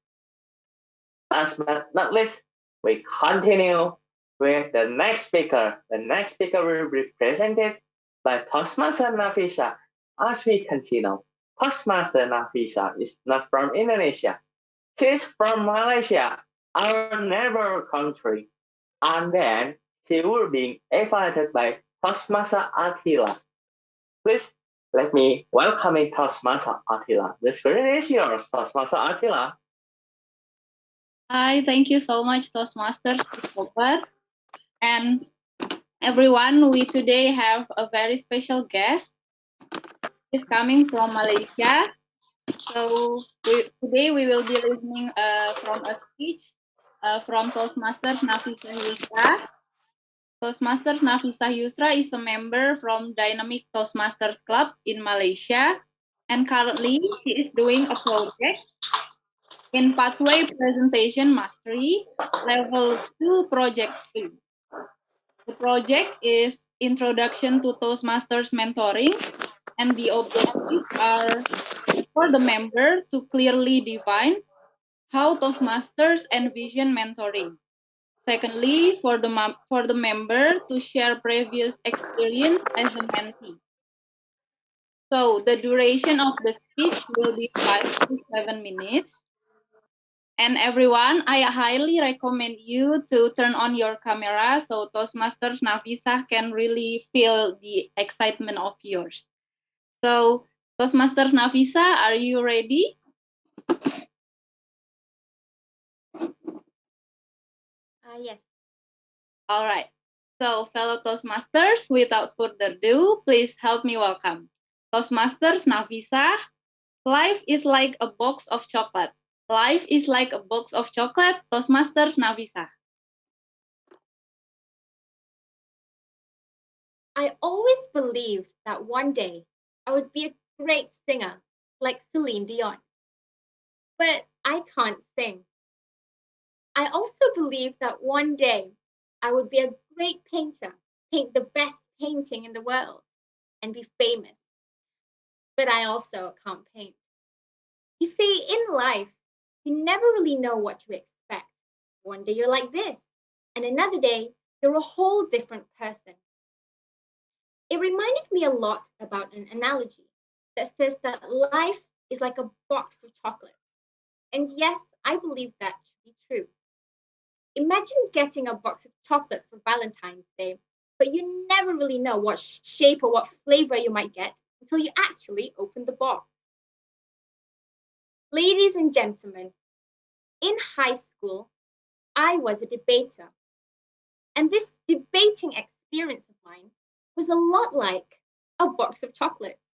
Last but not least, we continue with the next speaker. The next speaker will be presented by Postmaster Nafisa. As we can see now, Postmaster Nafisa is not from Indonesia. She is from Malaysia, our neighbor country. And then she will be invited by Toastmaster Attila. Please let me welcome Toastmaster Attila. The screen is yours, Toastmaster Attila. Hi, thank you so much, Toastmaster Christopher. And everyone, we today have a very special guest. He's coming from Malaysia. So today we will be listening from a speech from Toastmasters Nafisa Yusra. Toastmasters Nafisa Yusra is a member from Dynamic Toastmasters Club in Malaysia. And currently she is doing a project in Pathway Presentation Mastery, Level 2 Project 3. The project is Introduction to Toastmasters Mentoring, and the objectives are for the member to clearly define how Toastmasters envision mentoring. Secondly, for the member to share previous experience as a mentee. So the duration of the speech will be 5 to 7 minutes. And everyone, I highly recommend you to turn on your camera so Toastmasters Nafisa can really feel the excitement of yours. So Toastmasters Nafisa, are you ready? Yes. All right. So fellow Toastmasters, without further ado, please help me welcome Toastmasters Nafisa. Life is like a box of chocolate. Life is like a box of chocolate, Toastmasters Nafisa. I always believed that one day I would be a great singer like Celine Dion. But I can't sing. I also believed that one day I would be a great painter, paint the best painting in the world, and be famous. But I also can't paint. You see, in life, you never really know what to expect. One day you're like this, and another day you're a whole different person. It reminded me a lot about an analogy that says that life is like a box of chocolates. And yes, I believe that to be true. Imagine getting a box of chocolates for Valentine's Day, but you never really know what shape or what flavor you might get until you actually open the box. Ladies and gentlemen, in high school, I was a debater. And this debating experience of mine was a lot like a box of chocolates.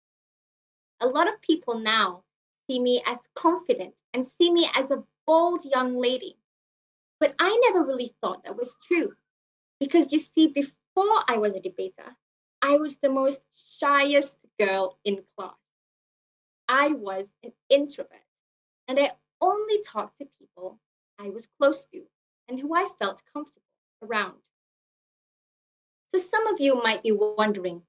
A lot of people now see me as confident and see me as a bold young lady. But I never really thought that was true. Because you see, before I was a debater, I was the most shyest girl in class. I was an introvert, and I only talked to people I was close to and who I felt comfortable around. So some of you might be wondering,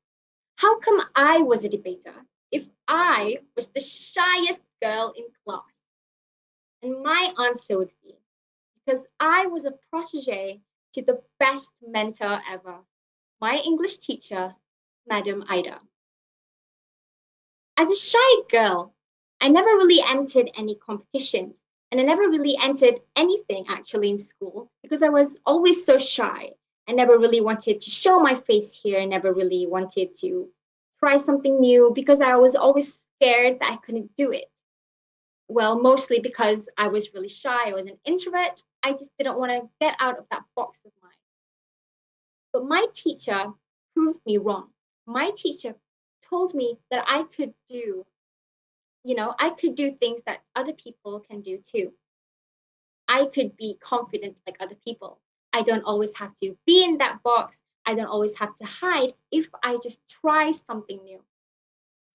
how come I was a debater if I was the shyest girl in class? And my answer would be, because I was a protege to the best mentor ever, my English teacher, Madam Ida. As a shy girl, I never really entered any competitions, and I never really entered anything actually in school because I was always so shy. I never really wanted to show my face here. I never really wanted to try something new because I was always scared that I couldn't do it. Well, mostly because I was really shy. I was an introvert I just didn't want to get out of that box of mine. But my teacher proved me wrong. My teacher told me that I could do, I could do things that other people can do too. I could be confident like other people. I don't always have to be in that box. I don't always have to hide if I just try something new.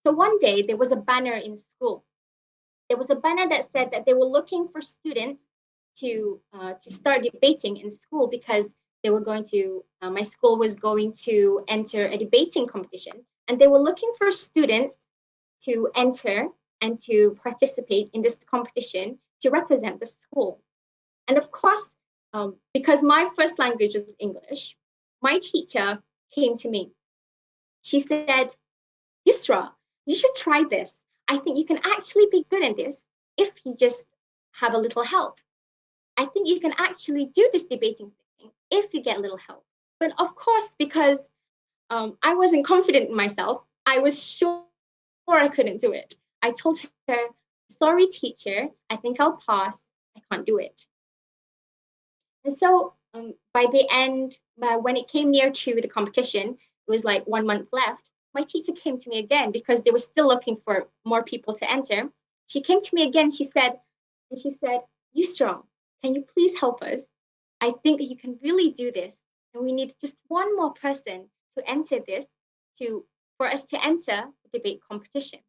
So one day there was a banner in school. There was a banner that said that they were looking for students to start debating in school because they were going to, my school was going to enter a debating competition, and they were looking for students to enter and to participate in this competition to represent the school. And of course, because my first language was English, my teacher came to me. She said, Yusra, you should try this. I think you can actually be good at this if you just have a little help. I think you can actually do this debating thing if you get a little help. But of course, because I wasn't confident in myself, I was sure I couldn't do it. I told her, sorry, teacher, I think I'll pass. I can't do it. And so by the end, when it came near to the competition, it was like 1 month left. My teacher came to me again because they were still looking for more people to enter. She came to me again. She said, Yusra, can you please help us? I think you can really do this. And we need just one more person to enter this for us to enter the debate competition.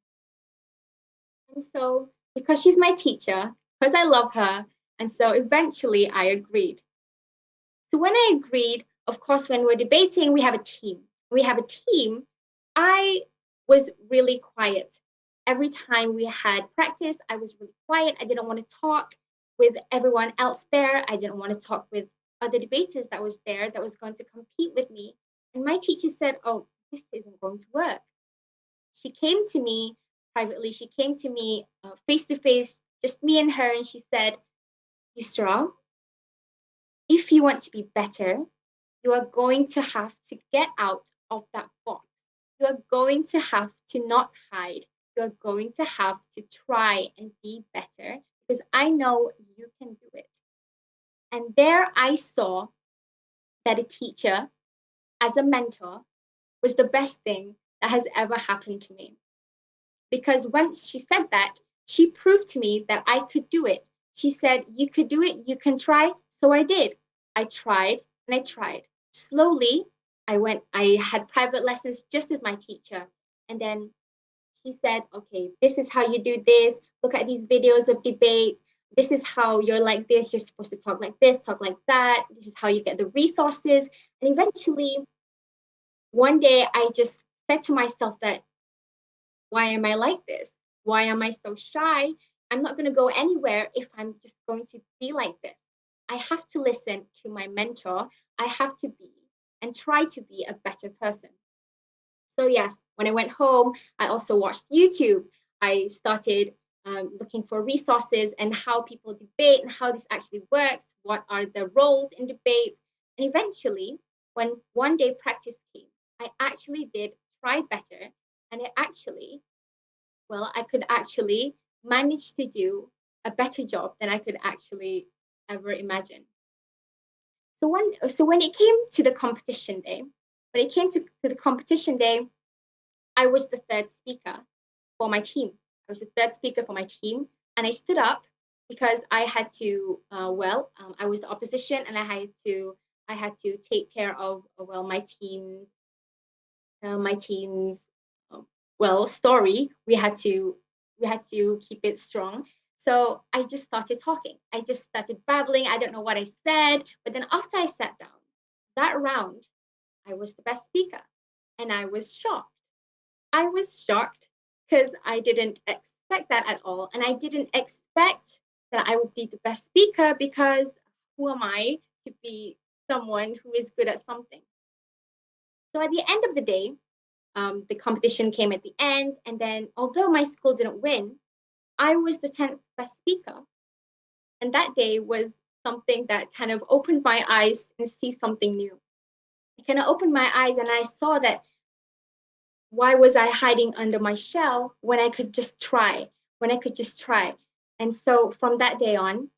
And so because she's my teacher, because I love her, and so eventually I agreed. So when I agreed, of course, when we're debating, we have a team. I was really quiet. Every time we had practice, I was really quiet. I didn't want to talk with everyone else there. I didn't want to talk with other debaters that was there that was going to compete with me. And my teacher said, oh, this isn't going to work. She came to me privately. She came to me face to face, just me and her. And she said, Yusra, if you want to be better, you are going to have to get out of that box. You are going to have to not hide. You are going to have to try and be better because I know you can do it. And there I saw that a teacher as a mentor was the best thing that has ever happened to me. Because once she said that, she proved to me that I could do it. She said, you could do it, you can try. So I did. I tried and I tried. Slowly, I had private lessons just with my teacher. And then she said, okay, this is how you do this. Look at these videos of debate. This is how you're like this. You're supposed to talk like this, talk like that. This is how you get the resources. And eventually, one day I just said to myself that, why am I like this? Why am I so shy? I'm not going to go anywhere if I'm just going to be like this. I have to listen to my mentor. I have to be and try to be a better person. So yes, when I went home, I also watched YouTube. I started looking for resources and how people debate and how this actually works. What are the roles in debate? And eventually, when one day practice came, I actually did try better. And I could actually manage to do a better job than I could actually ever imagine. So when it came to the competition day, I was the third speaker for my team. And I stood up because I had to. I was the opposition, and I had to take care of my team's story. We had to keep it strong. So I just started talking. I just started babbling. I don't know what I said, but then after I sat down, that round, I was the best speaker, and I was shocked. I was shocked because I didn't expect that at all, and I didn't expect that I would be the best speaker because who am I to be someone who is good at something? So at the end of the day, the competition came at the end, and then although my school didn't win, I was the 10th best speaker. And that day was something that kind of opened my eyes and see something new. It kind of opened my eyes, and I saw that why was I hiding under my shell when I could just try, And so from that day on,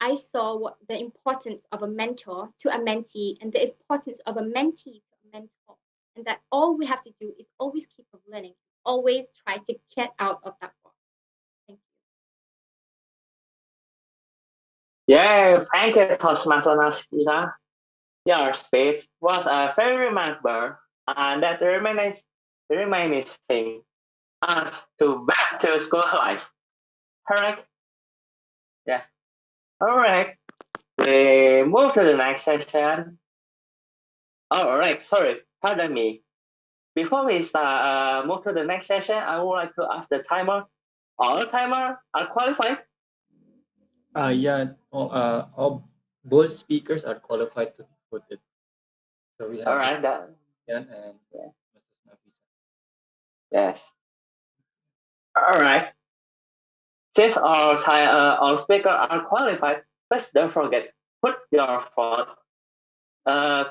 I saw what the importance of a mentor to a mentee and the importance of a mentee to a mentor. And that all we have to do is always keep on learning, always try to get out of that box. Thank you. Yeah, thank you, Toastmaster Nashida. Your speech was very remarkable, and that reminding us to back to school life. Correct? Yes. All right. We move to the next section. All right. Sorry. Pardon me. Before we start, move to the next session, I would like to ask the timer. All timer are qualified? Yeah, all both speakers are qualified to be voted. So we have All right. Ian and Yeah. Mrs. Nafisa. Yes. All right. Since all speakers are qualified, please don't forget put your vote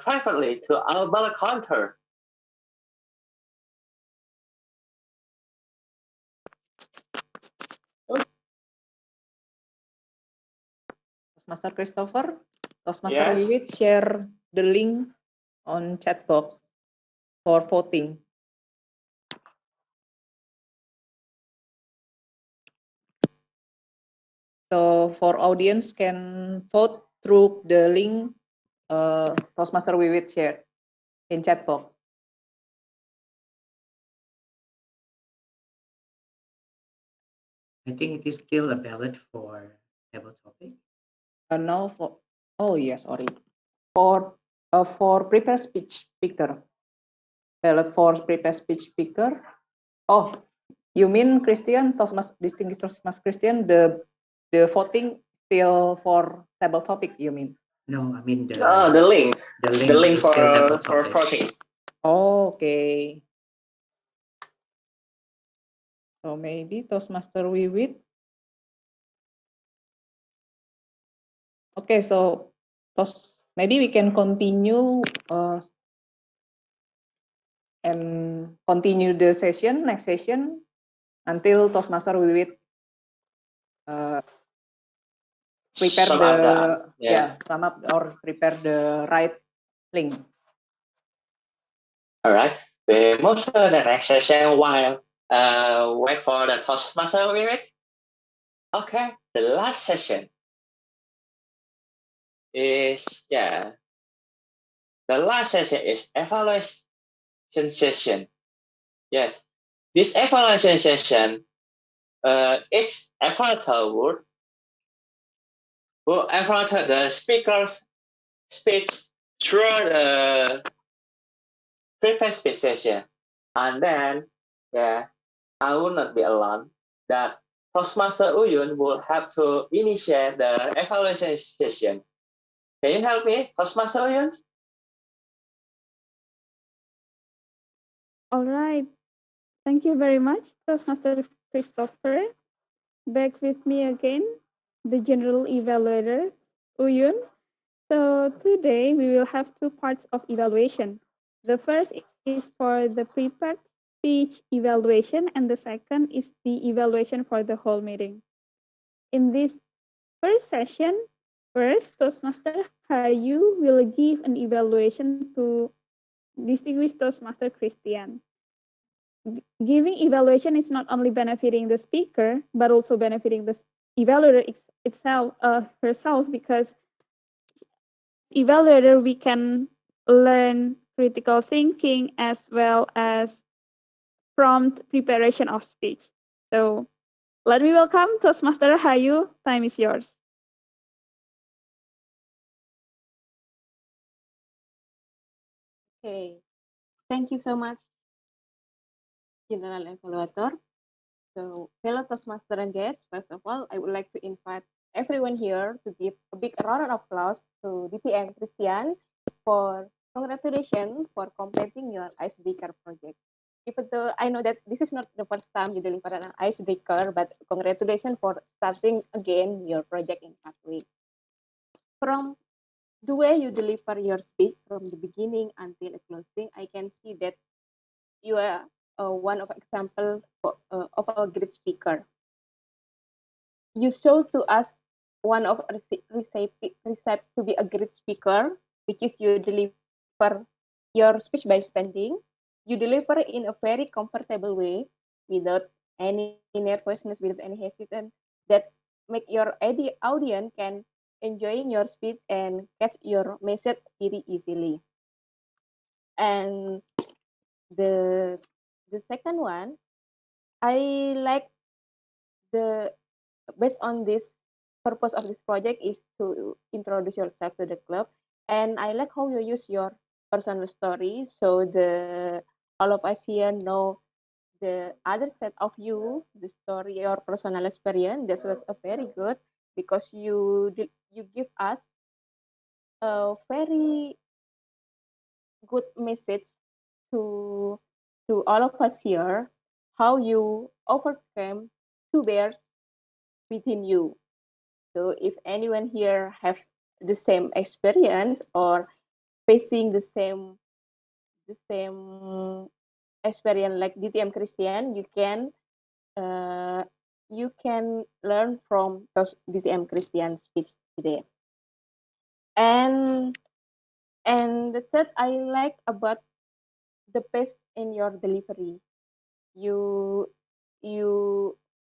privately to our ballot counter. Toastmaster Christopher, Toastmaster Yes. Wiwit, share the link on chat box for voting. So for audience can vote through the link Toastmaster Wiwit shared in chat box. I think it is still a ballot for table topic. No, for yes, sorry. For prepared speech speaker. Ballot for prepared speech speaker. Oh, you mean Christian, distinguished Toastmaster Christian, the voting still for table topic, you mean? No, I mean the link. The link, The link is still table for topic. voting. Okay. So maybe Toastmaster Wiwit. Okay, so maybe we can continue and continue the session, next session, until Toastmaster Wiwit prepare Sum the up the- sum up or prepare the right link. All right. We move to the next session while wait for the Toastmaster Vivic. Okay. The last session is the last session is evaluation session. Yes. This evaluation session it's evaluator will evaluate the speaker's speech through the prepared speech session. And then I will not be alone that Toastmaster Uyun will have to initiate the evaluation session. Can you help me, Toastmaster Uyun? All right. Thank you very much, Toastmaster Christopher. Back with me again, the General Evaluator, Uyun. So today we will have two parts of evaluation. The first is for the prepared speech evaluation, and the second is the evaluation for the whole meeting. In this first session, first, Toastmaster Hayu will give an evaluation to distinguished Toastmaster Christian. Giving evaluation is not only benefiting the speaker, but also benefiting the evaluator herself, because evaluator we can learn critical thinking as well as prompt preparation of speech. So let me welcome Toastmaster Hayu. Time is yours. Okay, thank you so much, General Evaluator. So, fellow Toastmaster and guests, first of all, I would like to invite everyone here to give a big round of applause to DPM Christian for congratulations for completing your icebreaker project. Even though I know that this is not the first time you deliver an icebreaker, but congratulations for starting again your project in Pathway. From the way you deliver your speech from the beginning until the closing, I can see that you are one of example of a great speaker. You show to us one of recept to be a great speaker, which is you deliver your speech by standing. You deliver in a very comfortable way without any nervousness, without any hesitation, that make your audience can enjoying your speech and catch your message very easily. And the second one, I like the based on this purpose of this project is to introduce yourself to the club, and I like how you use your personal story so the all of us here know the other side of you, the story, your personal experience. This was a very good because you give us a very good message to all of us here how you overcame two bears within you. So if anyone here have the same experience or facing the same experience like DTM Christian, you can learn from those DTM Christian speech today. And the third I like about the pace in your delivery. You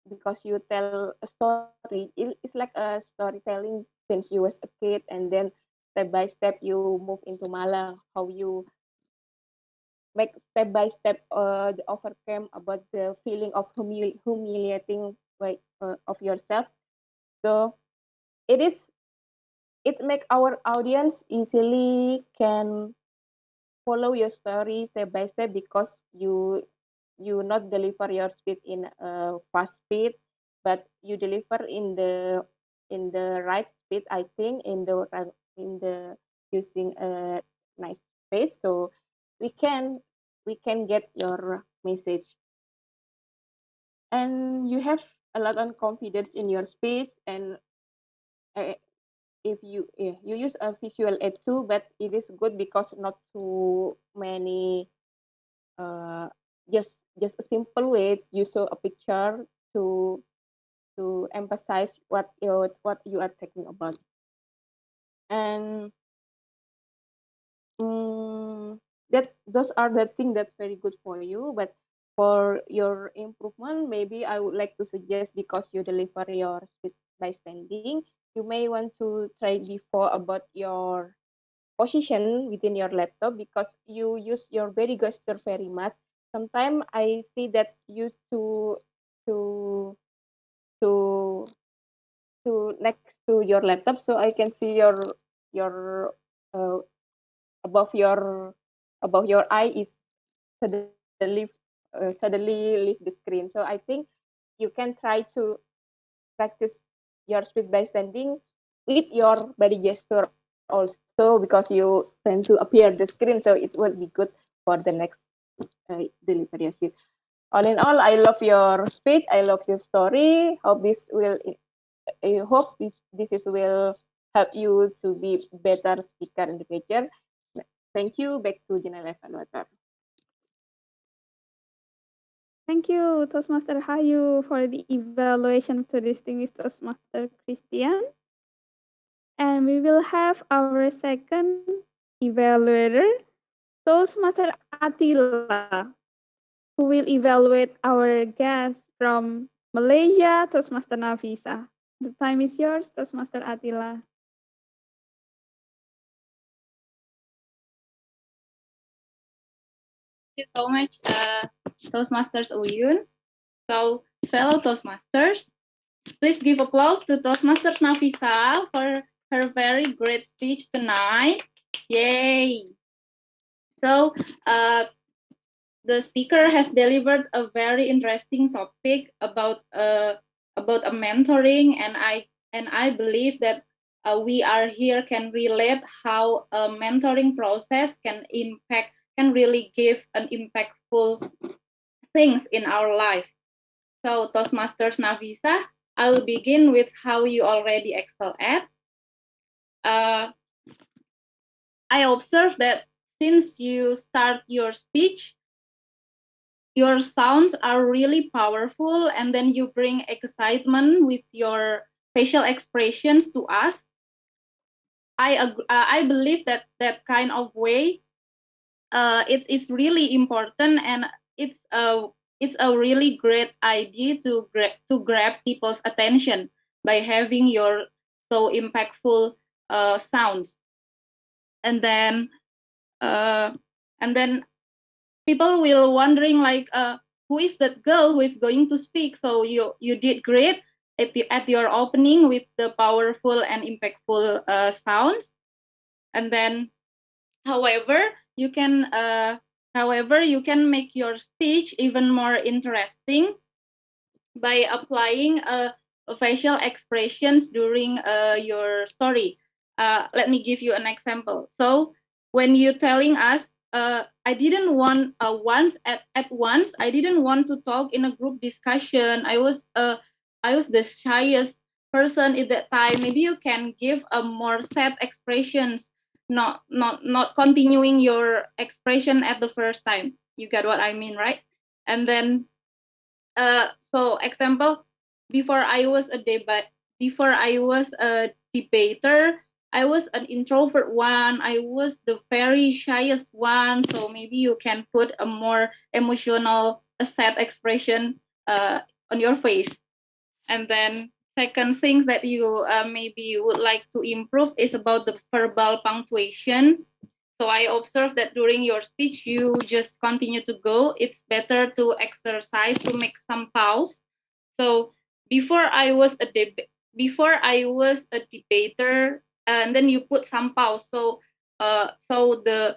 because you tell a story. It's like a storytelling since you was a kid, and then step by step you move into Malang. How you make step by step the overcome about the feeling of humiliating of yourself. So it is it make our audience easily can follow your story step by step because you not deliver your speed in a fast speed, but you deliver in the right speed. I think in the using a nice space, so we can get your message, and you have a lot of confidence in your space. And uh, if you use a visual aid too, but it is good because not too many uh, just a simple way you show a picture to emphasize what you are talking about. And that those are the things that's very good for you. But for your improvement, maybe I would like to suggest, because you deliver your speech by standing, you may want to try before about your position within your laptop, because you use your body gesture very much. Sometimes I see that you to to next to your laptop, so I can see your uh, above your eye is suddenly leave the screen. So I think you can try to practice your speed by standing with your body gesture also, because you tend to appear the screen, so it will be good for the next delivery speed. All in all, I love your speech. I love your story. Hope this will. I hope this is will help you to be better speaker in the future. Thank you. Back to General Evaluator. Thank you, Toastmaster Hayu, for the evaluation to distinguished Toastmaster Christian. And we will have our second evaluator, Toastmaster Attila, who will evaluate our guest from Malaysia, Toastmaster Nafisa. The time is yours, Toastmaster Attila. Thank you so much, Toastmasters Uyun. So, fellow Toastmasters, please give applause to Toastmasters Nafisa for her very great speech tonight. Yay! So, the speaker has delivered a very interesting topic about a mentoring, and I believe that we are here can relate how a mentoring process can really give an impactful things in our life. So, Toastmasters Nafisa, I will begin with how you already excel at. I observed that since you start your speech, your sounds are really powerful, and then you bring excitement with your facial expressions to us. I believe that that kind of way it's really important, and it's a really great idea to grab people's attention by having your so impactful sounds. And then uh, and then people will wondering like who is that girl who is going to speak. So you did great at your opening with the powerful and impactful sounds. And then however you can make your speech even more interesting by applying facial expressions during your story. Let me give you an example. So when you're telling us, I didn't want at once. I didn't want to talk in a group discussion. I was the shyest person at that time. Maybe you can give a more sad expressions, not continuing your expression at the first time. You get what I mean, right? And then so example, before I was a debater, I was an introvert one. I was the very shyest one. So maybe you can put a more emotional, sad expression on your face. And then second thing that you maybe would like to improve is about the verbal punctuation. So I observed that during your speech, you just continue to go. It's better to exercise to make some pause. So before I was a debater, and then you put some pause. So the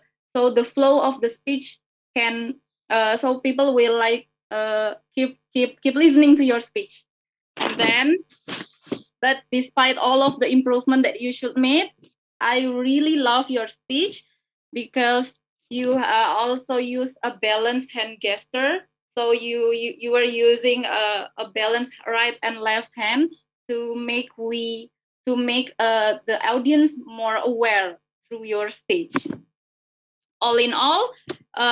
flow of the speech can so people will like keep listening to your speech. And then, but despite all of the improvement that you should make, I really love your speech because you also use a balanced hand gesture. So you were using a balanced right and left hand to make the audience more aware through your speech. All in all,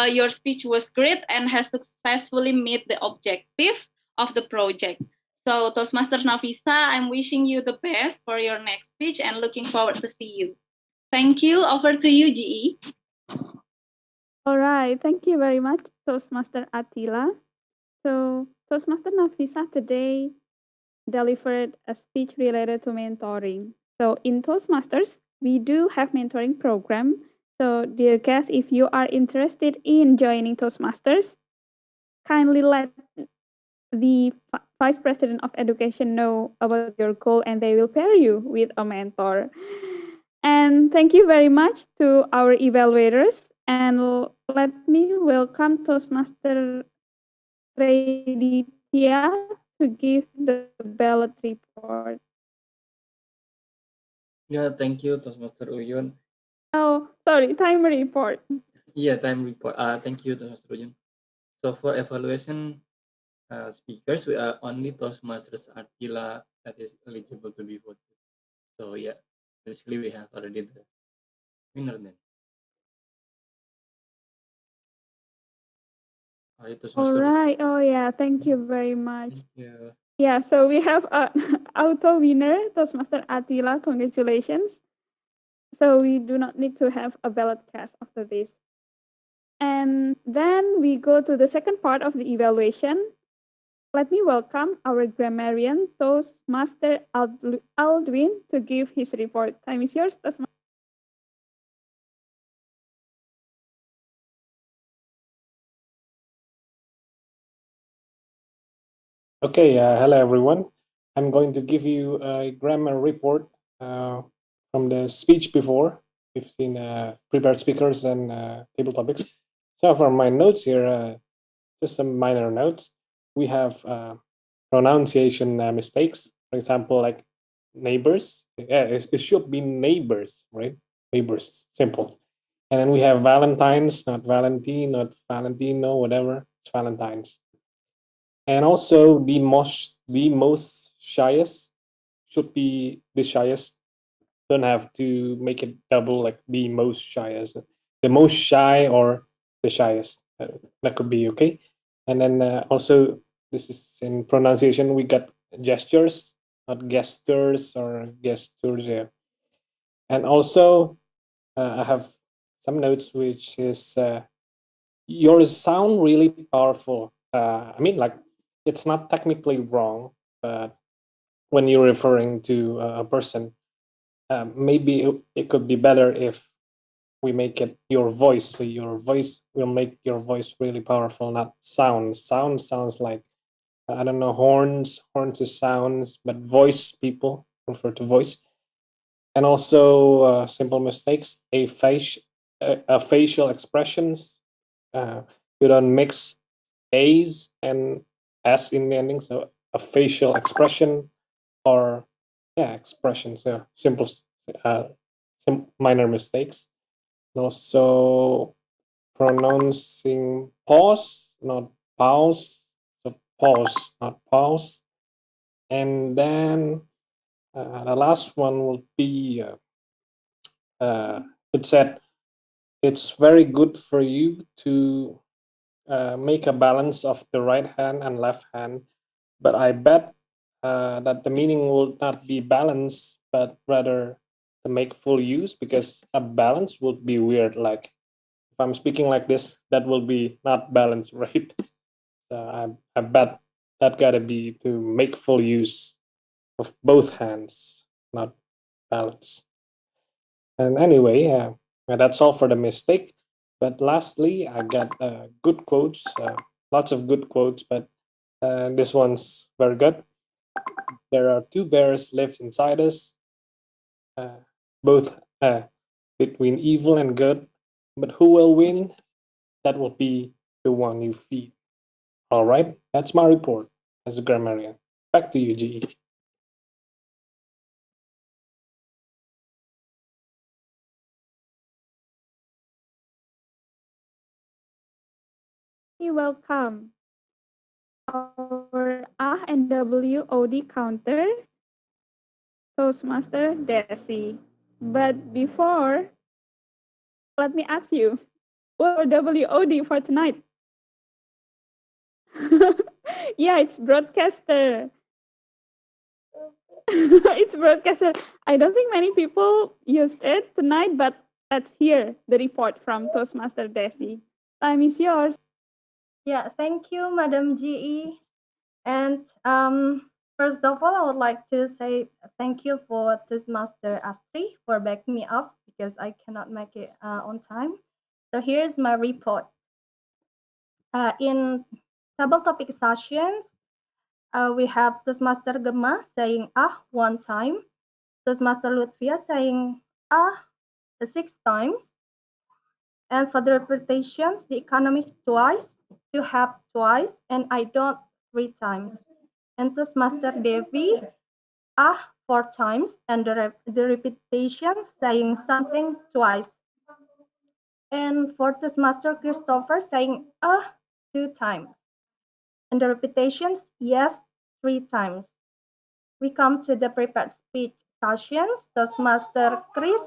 your speech was great and has successfully met the objective of the project. So Toastmasters Nafisa, I'm wishing you the best for your next speech and looking forward to see you. Thank you. Over to you, GE. All right, thank you very much, Toastmaster Attila. So Toastmaster Nafisa today delivered a speech related to mentoring. So in Toastmasters, we do have mentoring program. So dear guests, if you are interested in joining Toastmasters, kindly let the Vice President of Education know about your goal and they will pair you with a mentor. And thank you very much to our evaluators. And let me welcome Toastmaster Raditya to give the ballot report. Yeah, thank you, Toastmaster Uyun. Oh, sorry, time report. Yeah, time report. Thank you, Toastmaster Uyun. So for evaluation speakers, we are only Toastmasters Attila that is eligible to be voted. So yeah, basically we have already the winner then. All right. Oh yeah, thank you very much. Yeah. Yeah, so we have a auto winner, Toastmaster Attila. Congratulations. So we do not need to have a ballot cast after this. And then we go to the second part of the evaluation. Let me welcome our grammarian, Toastmaster Aldwin, to give his report. Time is yours, Toastmaster. Okay, hello everyone. I'm going to give you a grammar report from the speech before. We've seen prepared speakers and table topics. So for my notes here, just some minor notes. We have pronunciation mistakes. For example, like neighbors. Yeah, it should be neighbors, right? Neighbors, simple. And then we have Valentine's, not Valentine, not Valentino, whatever. It's Valentine's. And also the most shyest should be the shyest. Don't have to make it double like the most shyest. The most shy or the shyest. That could be okay. And then also this is in pronunciation. We got gestures. not gestures or gestures. Yeah. And also, I have some notes, which is your sound really powerful. I mean, like, it's not technically wrong, but when you're referring to a person, maybe it could be better if we make it your voice. So your voice will make your voice really powerful, not sound. Sound sounds like, I don't know, horns. Horns is sounds, but voice, people refer to voice. And also simple mistakes, a facial expressions. You don't mix A's and S in the ending, so a facial expression or expression. So simple, minor mistakes. And also pronouncing pause, not pause. So pause, not pause. And then the last one will be it said it's very good for you to make a balance of the right hand and left hand, but I bet that the meaning will not be balance, but rather to make full use, because a balance would be weird. Like if I'm speaking like this, that will be not balanced, right? I bet that gotta be to make full use of both hands, not balance. And anyway, that's all for the mistake. But lastly, I got good quotes, lots of good quotes, but this one's very good. There are two bears live inside us, both between evil and good. But who will win? That will be the one you feed. All right, that's my report as a grammarian. Back to you, GE. You're welcome. Our A and WOD counter, Toastmaster Desi. But before, let me ask you, what our WOD for tonight? Yeah, it's broadcaster. It's broadcaster. I don't think many people used it tonight, but let's hear the report from Toastmaster Desi. Time is yours. Yeah, thank you, Madam GE. And first of all, I would like to say thank you for Toastmaster Astri for backing me up because I cannot make it on time. So here's my report. In double topic sessions, we have Toastmaster Gemma saying one time, Toastmaster Luthia saying 6 times, and for the repetitions, the economics twice, to have twice, and I don't 3 times. And Toastmaster Devi 4 times, and the repetition saying something twice. And for Toastmaster Christopher saying 2 times. And the repetitions, yes, 3 times. We come to the prepared speech sessions. Toastmaster Chris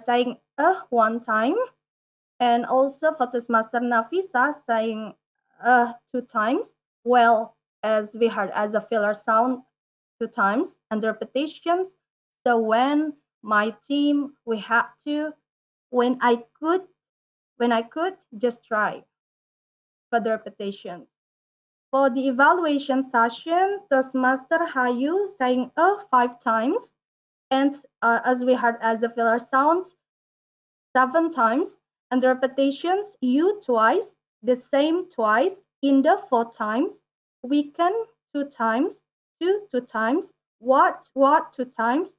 saying 1 time. And also for Toastmaster Nafisa saying 2 times. Well, as we heard as a filler sound 2 times, and the repetitions. So when my team, we had to, when I could, just try for the repetitions. For the evaluation session, Toastmaster Hayu saying 5 times, and as we heard as a filler sounds, 7 times, and the repetitions, you twice, the same twice, in the 4 times, weekend 2 times, 2 times, what 2 times,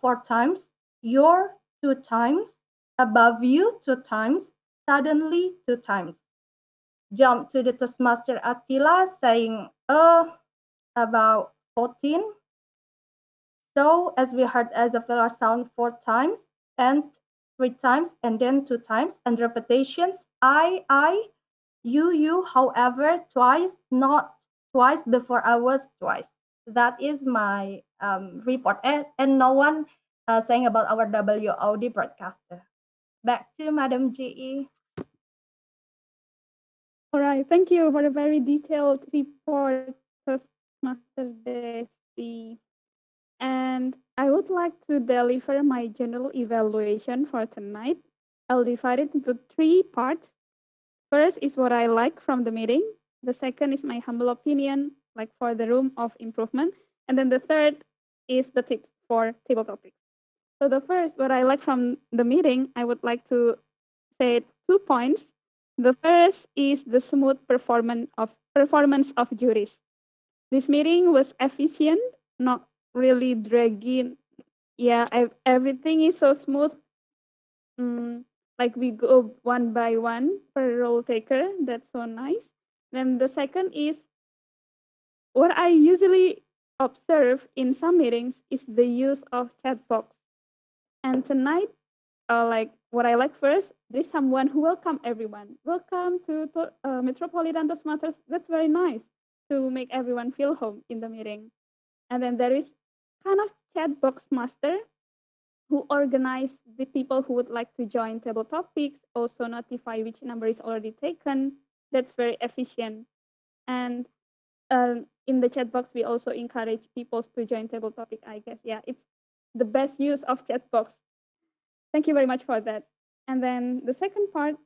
4 times, your 2 times, above you 2 times, suddenly 2 times. Jump to the Toastmaster Attila saying about 14. So as we heard as a filler sound 4 times, and 3 times, and then 2 times, and repetitions, I, you, however, twice, not twice before I was twice. That is my report. And no one saying about our WOD broadcaster. Back to Madam GE. All right, thank you for a very detailed report, Toastmaster Desi. I would like to deliver my general evaluation for tonight. I'll divide it into 3 parts. First is what I like from the meeting. The second is my humble opinion, like for the room of improvement. And then the third is the tips for table topics. So the first, what I like from the meeting, I would like to say 2 points. The first is the smooth performance of juries. This meeting was efficient, not really dragging. Yeah, everything is so smooth. Like we go one by one per role taker. That's so nice. Then the second is what I usually observe in some meetings is the use of chat box. And tonight, like what I like first, there's someone who welcome everyone. Welcome to Metropolitan Toastmasters. That's very nice to make everyone feel home in the meeting. And then there is kind of chat box master who organize the people who would like to join table topics, also notify which number is already taken. That's very efficient. And in the chat box, we also encourage people to join table topic, I guess. Yeah, it's the best use of chat box. Thank you very much for that. And then the second part,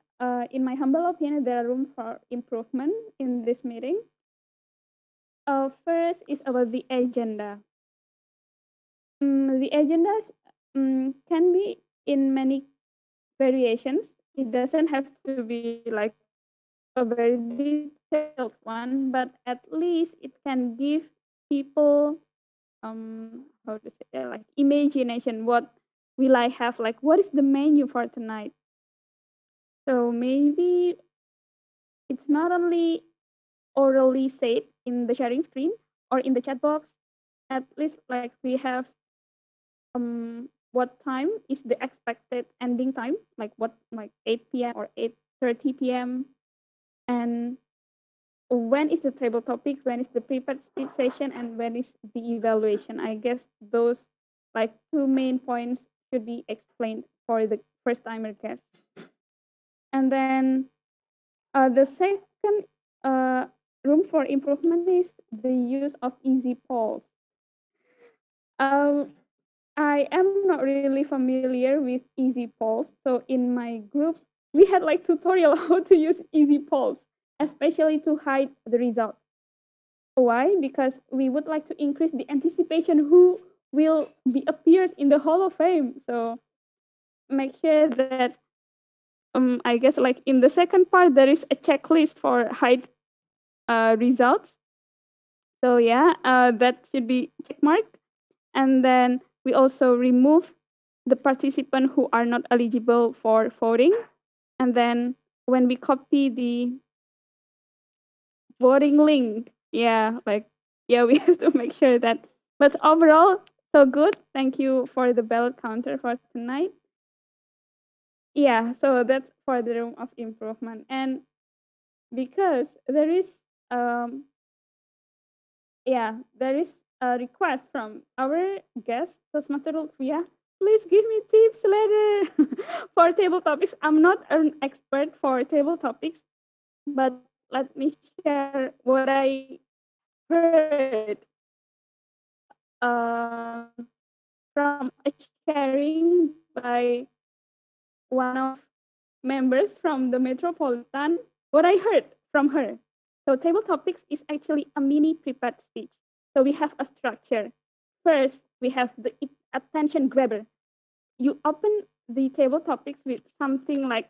in my humble opinion, there are room for improvement in this meeting. First is about the agenda. The agenda can be in many variations. It doesn't have to be like a very detailed one, but at least it can give people how to say, like imagination. What will I have? Like, what is the menu for tonight? So maybe it's not only orally said in the sharing screen or in the chat box. At least like we have what time is the expected ending time, like what, like 8 p.m. or 8:30 p.m. and when is the table topic, when is the prepared speech session, and when is the evaluation. I guess those like 2 main points should be explained for the first timer guest. And then the second room for improvement is the use of easy polls. I am not really familiar with easy polls. So in my group, we had like tutorial how to use easy polls, especially to hide the results. Why? Because we would like to increase the anticipation who will be appeared in the Hall of Fame. So make sure that I guess like in the second part there is a checklist for hide results. So yeah, that should be check mark. And then we also remove the participants who are not eligible for voting. And then when we copy the voting link, yeah, like, yeah, we have to make sure that. But overall, so good. Thank you for the ballot counter for tonight. Yeah, so that's for the room of improvement. And because there is, there is a request from our guest, Toastmaster Luthia. Please give me tips later for table topics. I'm not an expert for table topics, but let me share what I heard from a sharing by one of members from the Metropolitan, what I heard from her. So table topics is actually a mini prepared speech. So we have a structure. First, we have the attention grabber. You open the table topics with something like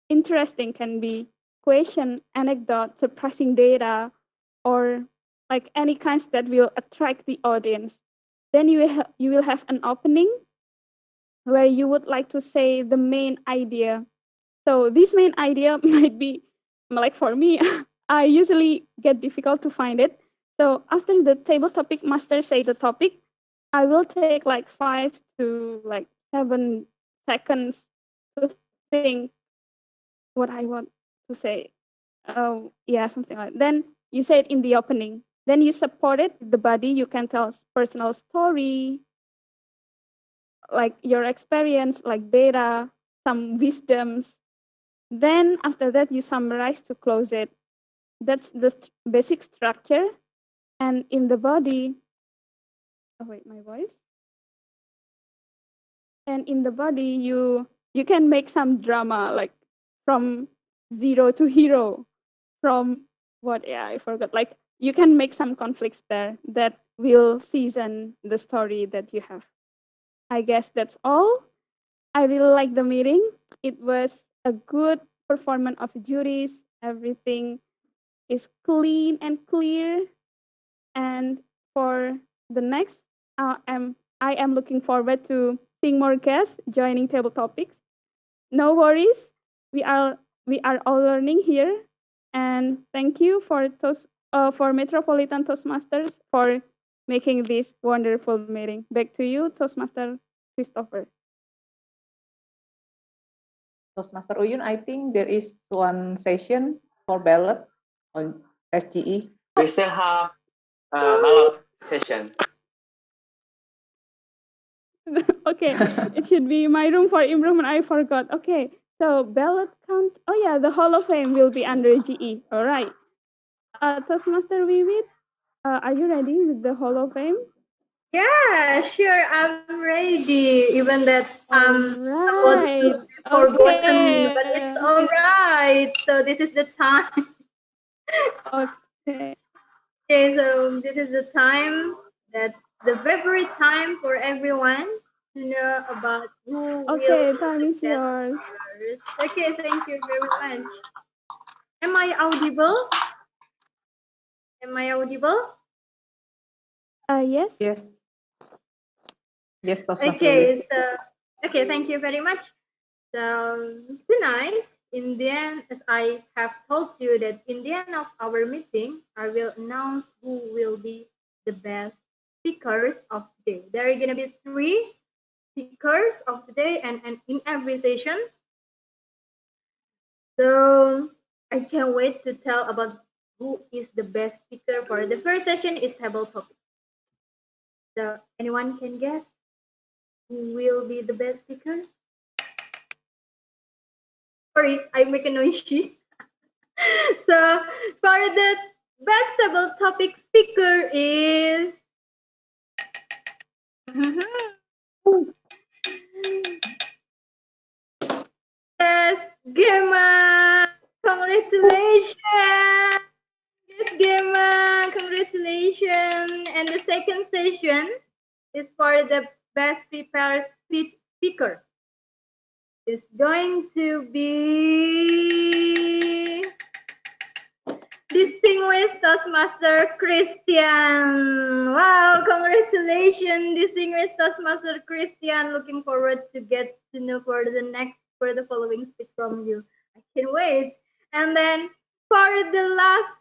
interesting, can be question, anecdote, surprising data, or like any kinds that will attract the audience. Then you will have an opening where you would like to say the main idea. So this main idea might be, like for me, I usually get difficult to find it. So after the table topic master say the topic, I will take like 5 to like 7 seconds to think what I want to say. Yeah, something like that. Then you say it in the opening. Then you support it with the body. You can tell personal story, like your experience, like data, some wisdoms. Then after that, you summarize to close it. That's the basic structure. And in the body, oh wait, my voice. and in the body you can make some drama, like from zero to hero, from what, yeah, I forgot, like you can make some conflicts there that will season the story that you have. I guess that's all. I really like the meeting. It was a good performance of juries. Everything is clean and clear. And for the next, I am looking forward to seeing more guests joining table topics. No worries, we are all learning here. And thank you for Metropolitan Toastmasters for making this wonderful meeting. Back to you, Toastmaster Christopher. Toastmaster Uyun, I think there is one session for ballot on SGE. We still have a ballot session. Okay, it should be my room for improvement. I forgot. Okay, so ballot count. Oh yeah, the Hall of Fame will be under GE. All right. Toastmaster Wiwit, are you ready with the Hall of Fame? Yeah, sure, I'm ready. Even that Right. forgotten, but it's all right. So this is the time. Okay. Okay, so this is the time that the favorite time for everyone to know about who Okay, will time is yours. first. Okay, thank you very much. Am I audible? Am I audible? Yes. Yes. Yes, Toastmaster. Okay, so okay, thank you very much. So tonight, in the end, as I have told you that in the end of our meeting, I will announce who will be the best speakers of the day. There are gonna be 3 speakers of the day, and in every session. So I can't wait to tell about who is the best speaker for the first session is table topic. So anyone can guess who will be the best speaker? Sorry, I make a noisy. So for the best table topic speaker is yes, Gemma. Congratulations. Yes, Gemma. Congratulations. And the second session is for the best prepared speech speaker. It's going to be distinguished Toastmaster Christian. Wow, congratulations, distinguished Toastmaster Christian. Looking forward to get to know for the following speech from you. I can't wait. And then for the last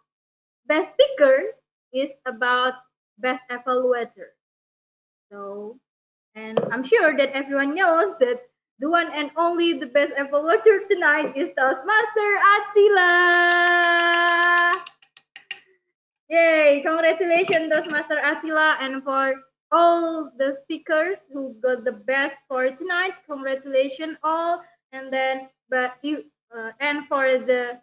best speaker is about best evaluator. So, and I'm sure that everyone knows that the one and only the best evaluator tonight is Toastmaster Attila. Yay! Congratulations, Toastmaster Attila, and for all the speakers who got the best for tonight, congratulations all. And then, and for the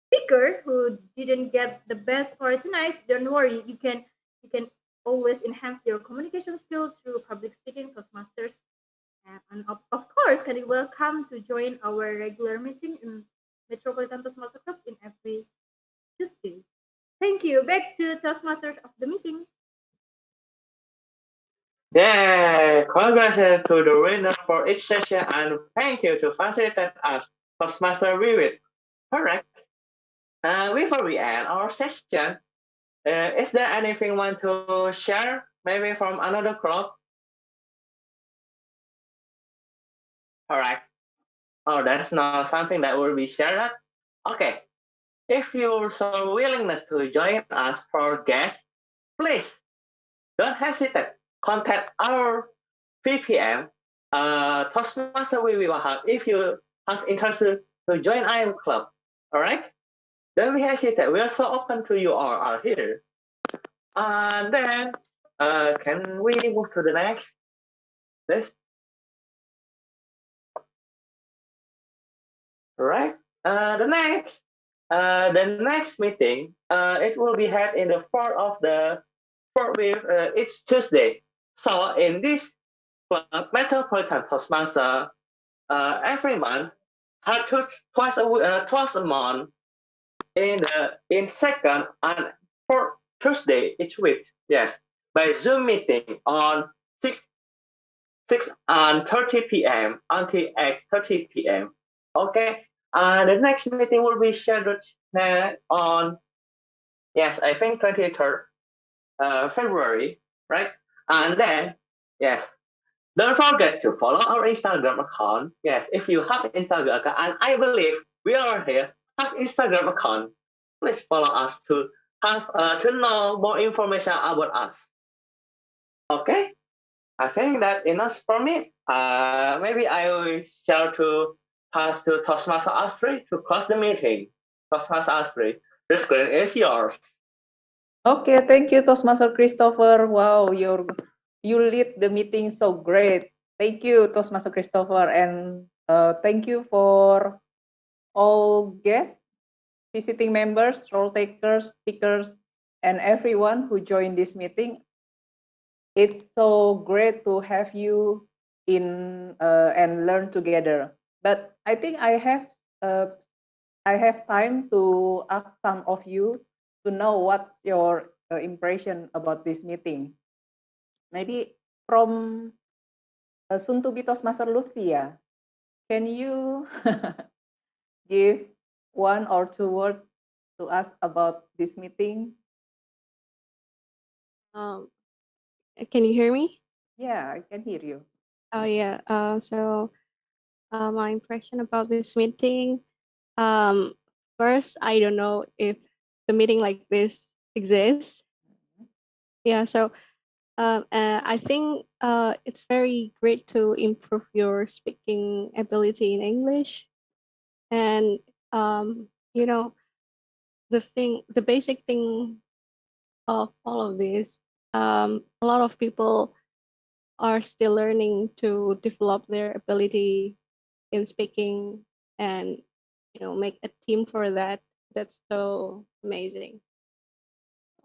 speaker who didn't get the best for tonight, don't worry, you can always enhance your communication skills through public speaking, Toastmasters. And of course, can you welcome to join our regular meeting in Metropolitan Toastmaster Club in every Tuesday. Thank you. Back to Toastmasters of the meeting. Yeah, congratulations to the winner for each session and thank you to facilitate us, Postmaster Vivid. Correct. Before we end our session, is there anything you want to share, maybe from another club? All right. Oh, that's not something that will be shared. Okay. If you show willingness to join us for guests, please don't hesitate. Contact our PPM, Toastmaster we will have if you have interest to join IM Club. All right? Don't be hesitate. We are so open to you all are here. And then, can we move to the next? Please. All right. The next meeting, it will be held in the 4th week, each Tuesday. So in this Club Metropolitan Toastmaster every month, twice a month in second and fourth Tuesday each week. Yes, by Zoom meeting on 6 and 30 p.m. until 8:30 p.m. Okay, and the next meeting will be scheduled on, yes, I think 23rd February, right? And then, yes, don't forget to follow our Instagram account. Yes, if you have Instagram account, and I believe we are here have Instagram account, please follow us to know more information about us. Okay, I think that enough for me. Maybe I will share to pass to Toastmaster Astri to close the meeting. Toastmaster Astri, the screen is yours. Okay, thank you, Toastmaster Christopher. Wow, you lead the meeting so great. Thank you, Toastmaster Christopher, and thank you for all guests, visiting members, role takers, speakers, and everyone who joined this meeting. It's so great to have you in and learn together. But I think I have time to ask some of you to know what's your impression about this meeting. Maybe from soon to be Toastmaster Luthia, can you give one or two words to us about this meeting? Can you hear me? Yeah, I can hear you. Oh yeah. My impression about this meeting. First, I don't know if the meeting like this exists. Yeah. I think it's very great to improve your speaking ability in English, and you know, the basic thing of all of this. A lot of people are still learning to develop their ability in speaking, and make a team for that. That's so amazing.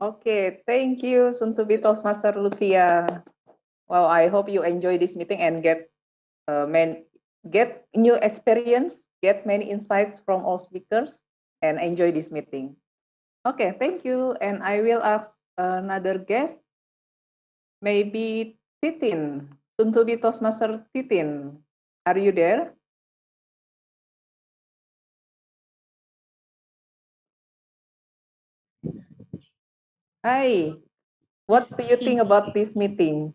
Okay, thank you, soon to be Toastmaster Luthia. Well, I hope you enjoy this meeting and get new experience, get many insights from all speakers, and enjoy this meeting. Okay, thank you. And I will ask another guest, maybe Titin, soon to be Toastmaster Titin. Are you there? Hi, what do you think about this meeting?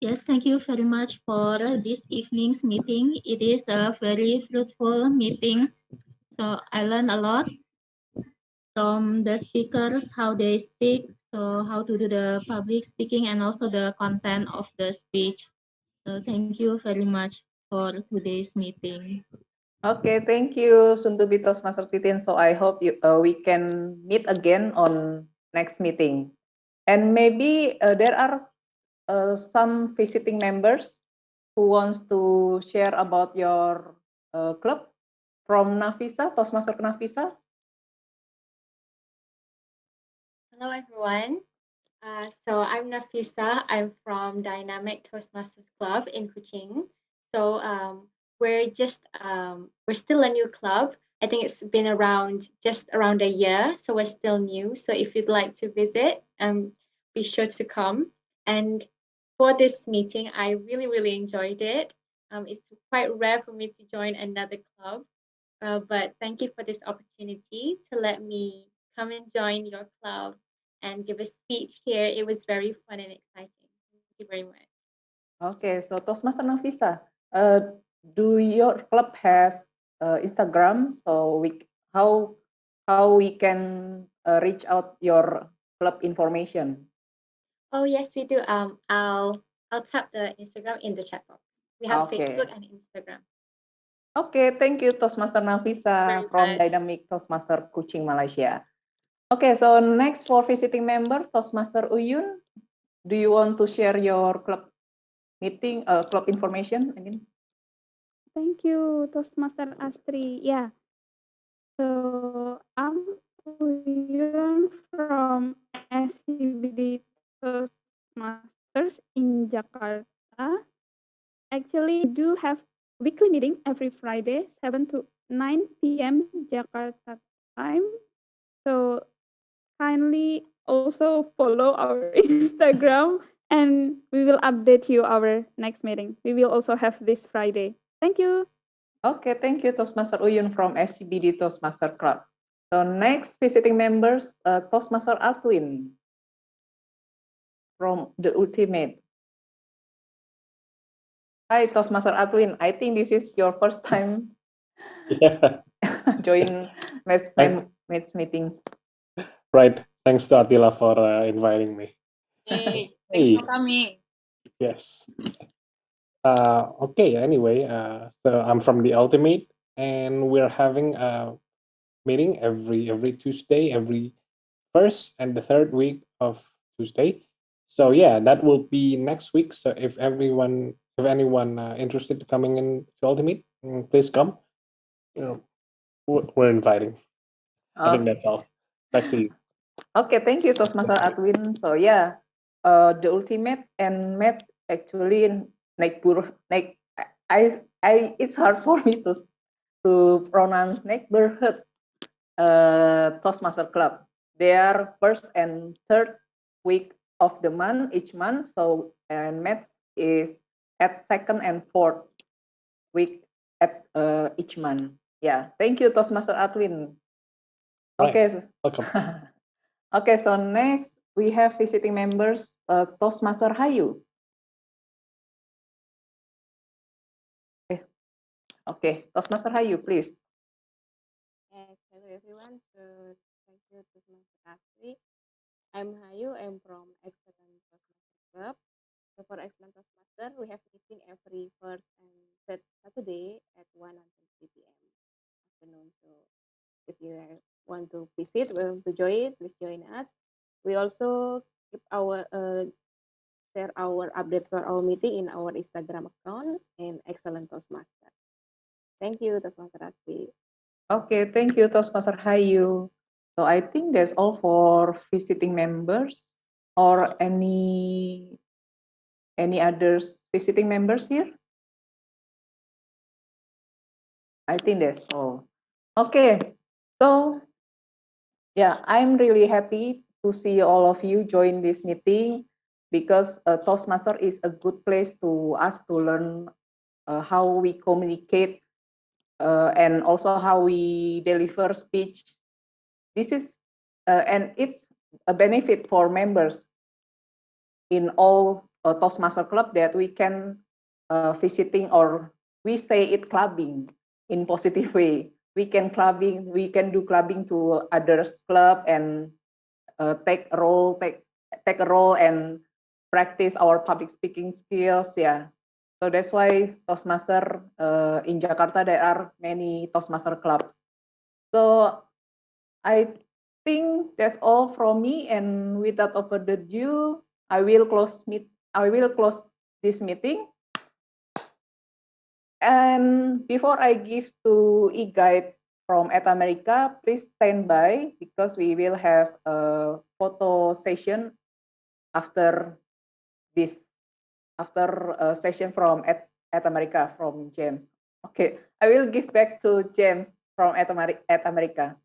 Yes, thank you very much for this evening's meeting. It is a very fruitful meeting. So I learned a lot from the speakers, how they speak, so how to do the public speaking, and also the content of the speech. So thank you very much for today's meeting. Okay, thank you, soon to be Toastmaster Titin. So I hope we can meet again on next meeting. And maybe there are some visiting members who wants to share about your club from Nafisa, Toastmaster Nafisa. Hello, everyone. So I'm Nafisa. I'm from Dynamic Toastmasters Club in Kuching. So we're still a new club. I think it's been just around a year, so we're still new. So if you'd like to visit, be sure to come. And for this meeting, I really enjoyed it. It's quite rare for me to join another club, but thank you for this opportunity to let me come and join your club and give a speech here. It was very fun and exciting. Thank you very much. Okay, so Toastmaster Nafisa, do your club has Instagram? So how we can reach out your club information? Oh yes, we do. I'll tap the Instagram in the chat box. We have Okay. Facebook and Instagram. Okay, thank you, Toastmaster Nafisa from Dynamic Toastmaster Kuching, Malaysia. Okay, so next for visiting member, Toastmaster Uyun, do you want to share your club meeting, club information? Thank you, Toastmaster Astri. Yeah. So I'm Uyun from SCBD Toastmasters in Jakarta. Actually, we do have weekly meeting every Friday, 7 to 9 p.m. Jakarta time. So kindly also follow our Instagram and we will update you our next meeting. We will also have this Friday. Thank you. Okay, thank you, Toastmaster Uyun from SCBD Toastmaster Club. So next visiting members, Toastmaster Alwin from the Ultimate. Hi, Toastmaster Alwin. I think this is your first time Yeah, join match meeting. right. Thanks to Attila for inviting me. Hey, thanks Hey, for coming. yes. Okay, anyway, so I'm from the Ultimate, and we're having a meeting every Tuesday, every first and the third week of Tuesday. So yeah, that will be next week. So if anyone interested to coming in to Ultimate, please come. You know, we're inviting. I think that's all. Back to you. Okay, thank you, Toastmaster Adwin. So yeah, the Ultimate and match actually it's hard for me to pronounce neighborhood Toastmaster Club. They are first and third week of the month each month. So and match is at second and fourth week at each month. Yeah, thank you, Toastmaster Adwin. Right. Okay. So, Welcome. okay, so next we have visiting members, Toastmaster Hayu. Okay, Toastmaster Hayu, please. Yes, hello everyone. So thank you to Master Astri. I'm Hayu. I'm from Excellent Toastmaster Club. So for Excellent Toastmaster, we have meeting every first and third Saturday at 1 until 3 p.m. afternoon. So if you want to visit, want to join, please join us. We also keep our share our updates for our meeting in our Instagram account and Excellent Toastmaster. Thank you, Toastmaster Astri. Okay, thank you, Toastmaster Hayu. So I think that's all for visiting members or any others visiting members here. I think that's all. Okay, so yeah, I'm really happy to see all of you join this meeting because Toastmaster is a good place to us to learn how we communicate and also how we deliver speech. This is and it's a benefit for members in all Toastmaster club that we can visiting or we say it clubbing in positive way. We can do clubbing to others club and take a role and practice our public speaking skills. Yeah. So that's why Toastmaster in Jakarta there are many Toastmaster clubs. So I think that's all from me, and without further ado, I will close this meeting. And before I give to e-guide from at America, please stand by because we will have a photo session after this, after a session from at America from James. Okay, I will give back to James from at America.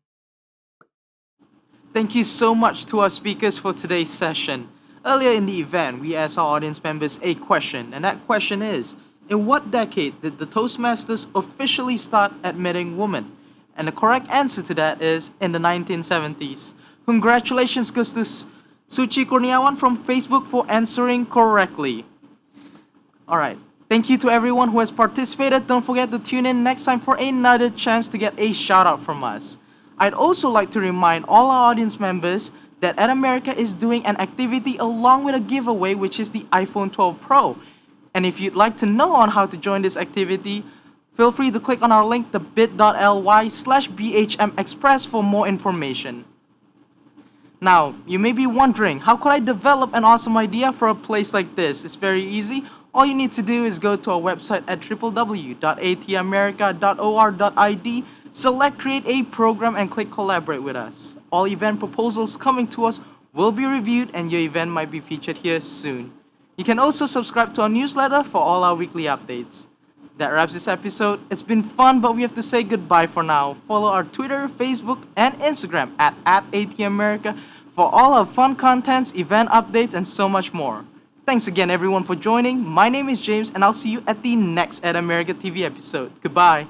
Thank you so much to our speakers for today's session. Earlier in the event, we asked our audience members a question, and that question is, in what decade did the Toastmasters officially start admitting women? And the correct answer to that is in the 1970s. Congratulations goes to Suci Kurniawan from Facebook for answering correctly. Alright, thank you to everyone who has participated. Don't forget to tune in next time for another chance to get a shout out from us. I'd also like to remind all our audience members that At America is doing an activity along with a giveaway, which is the iPhone 12 Pro. And if you'd like to know on how to join this activity, feel free to click on our link, the bit.ly/BHMExpress for more information. Now, you may be wondering, how could I develop an awesome idea for a place like this? It's very easy. All you need to do is go to our website at www.atamerica.or.id, select Create a Program, and click Collaborate with us. All event proposals coming to us will be reviewed, and your event might be featured here soon. You can also subscribe to our newsletter for all our weekly updates. That wraps this episode. It's been fun, but we have to say goodbye for now. Follow our Twitter, Facebook, and Instagram at @ATAmerica for all our fun contents, event updates, and so much more. Thanks again, everyone, for joining. My name is James, and I'll see you at the next At America TV episode. Goodbye.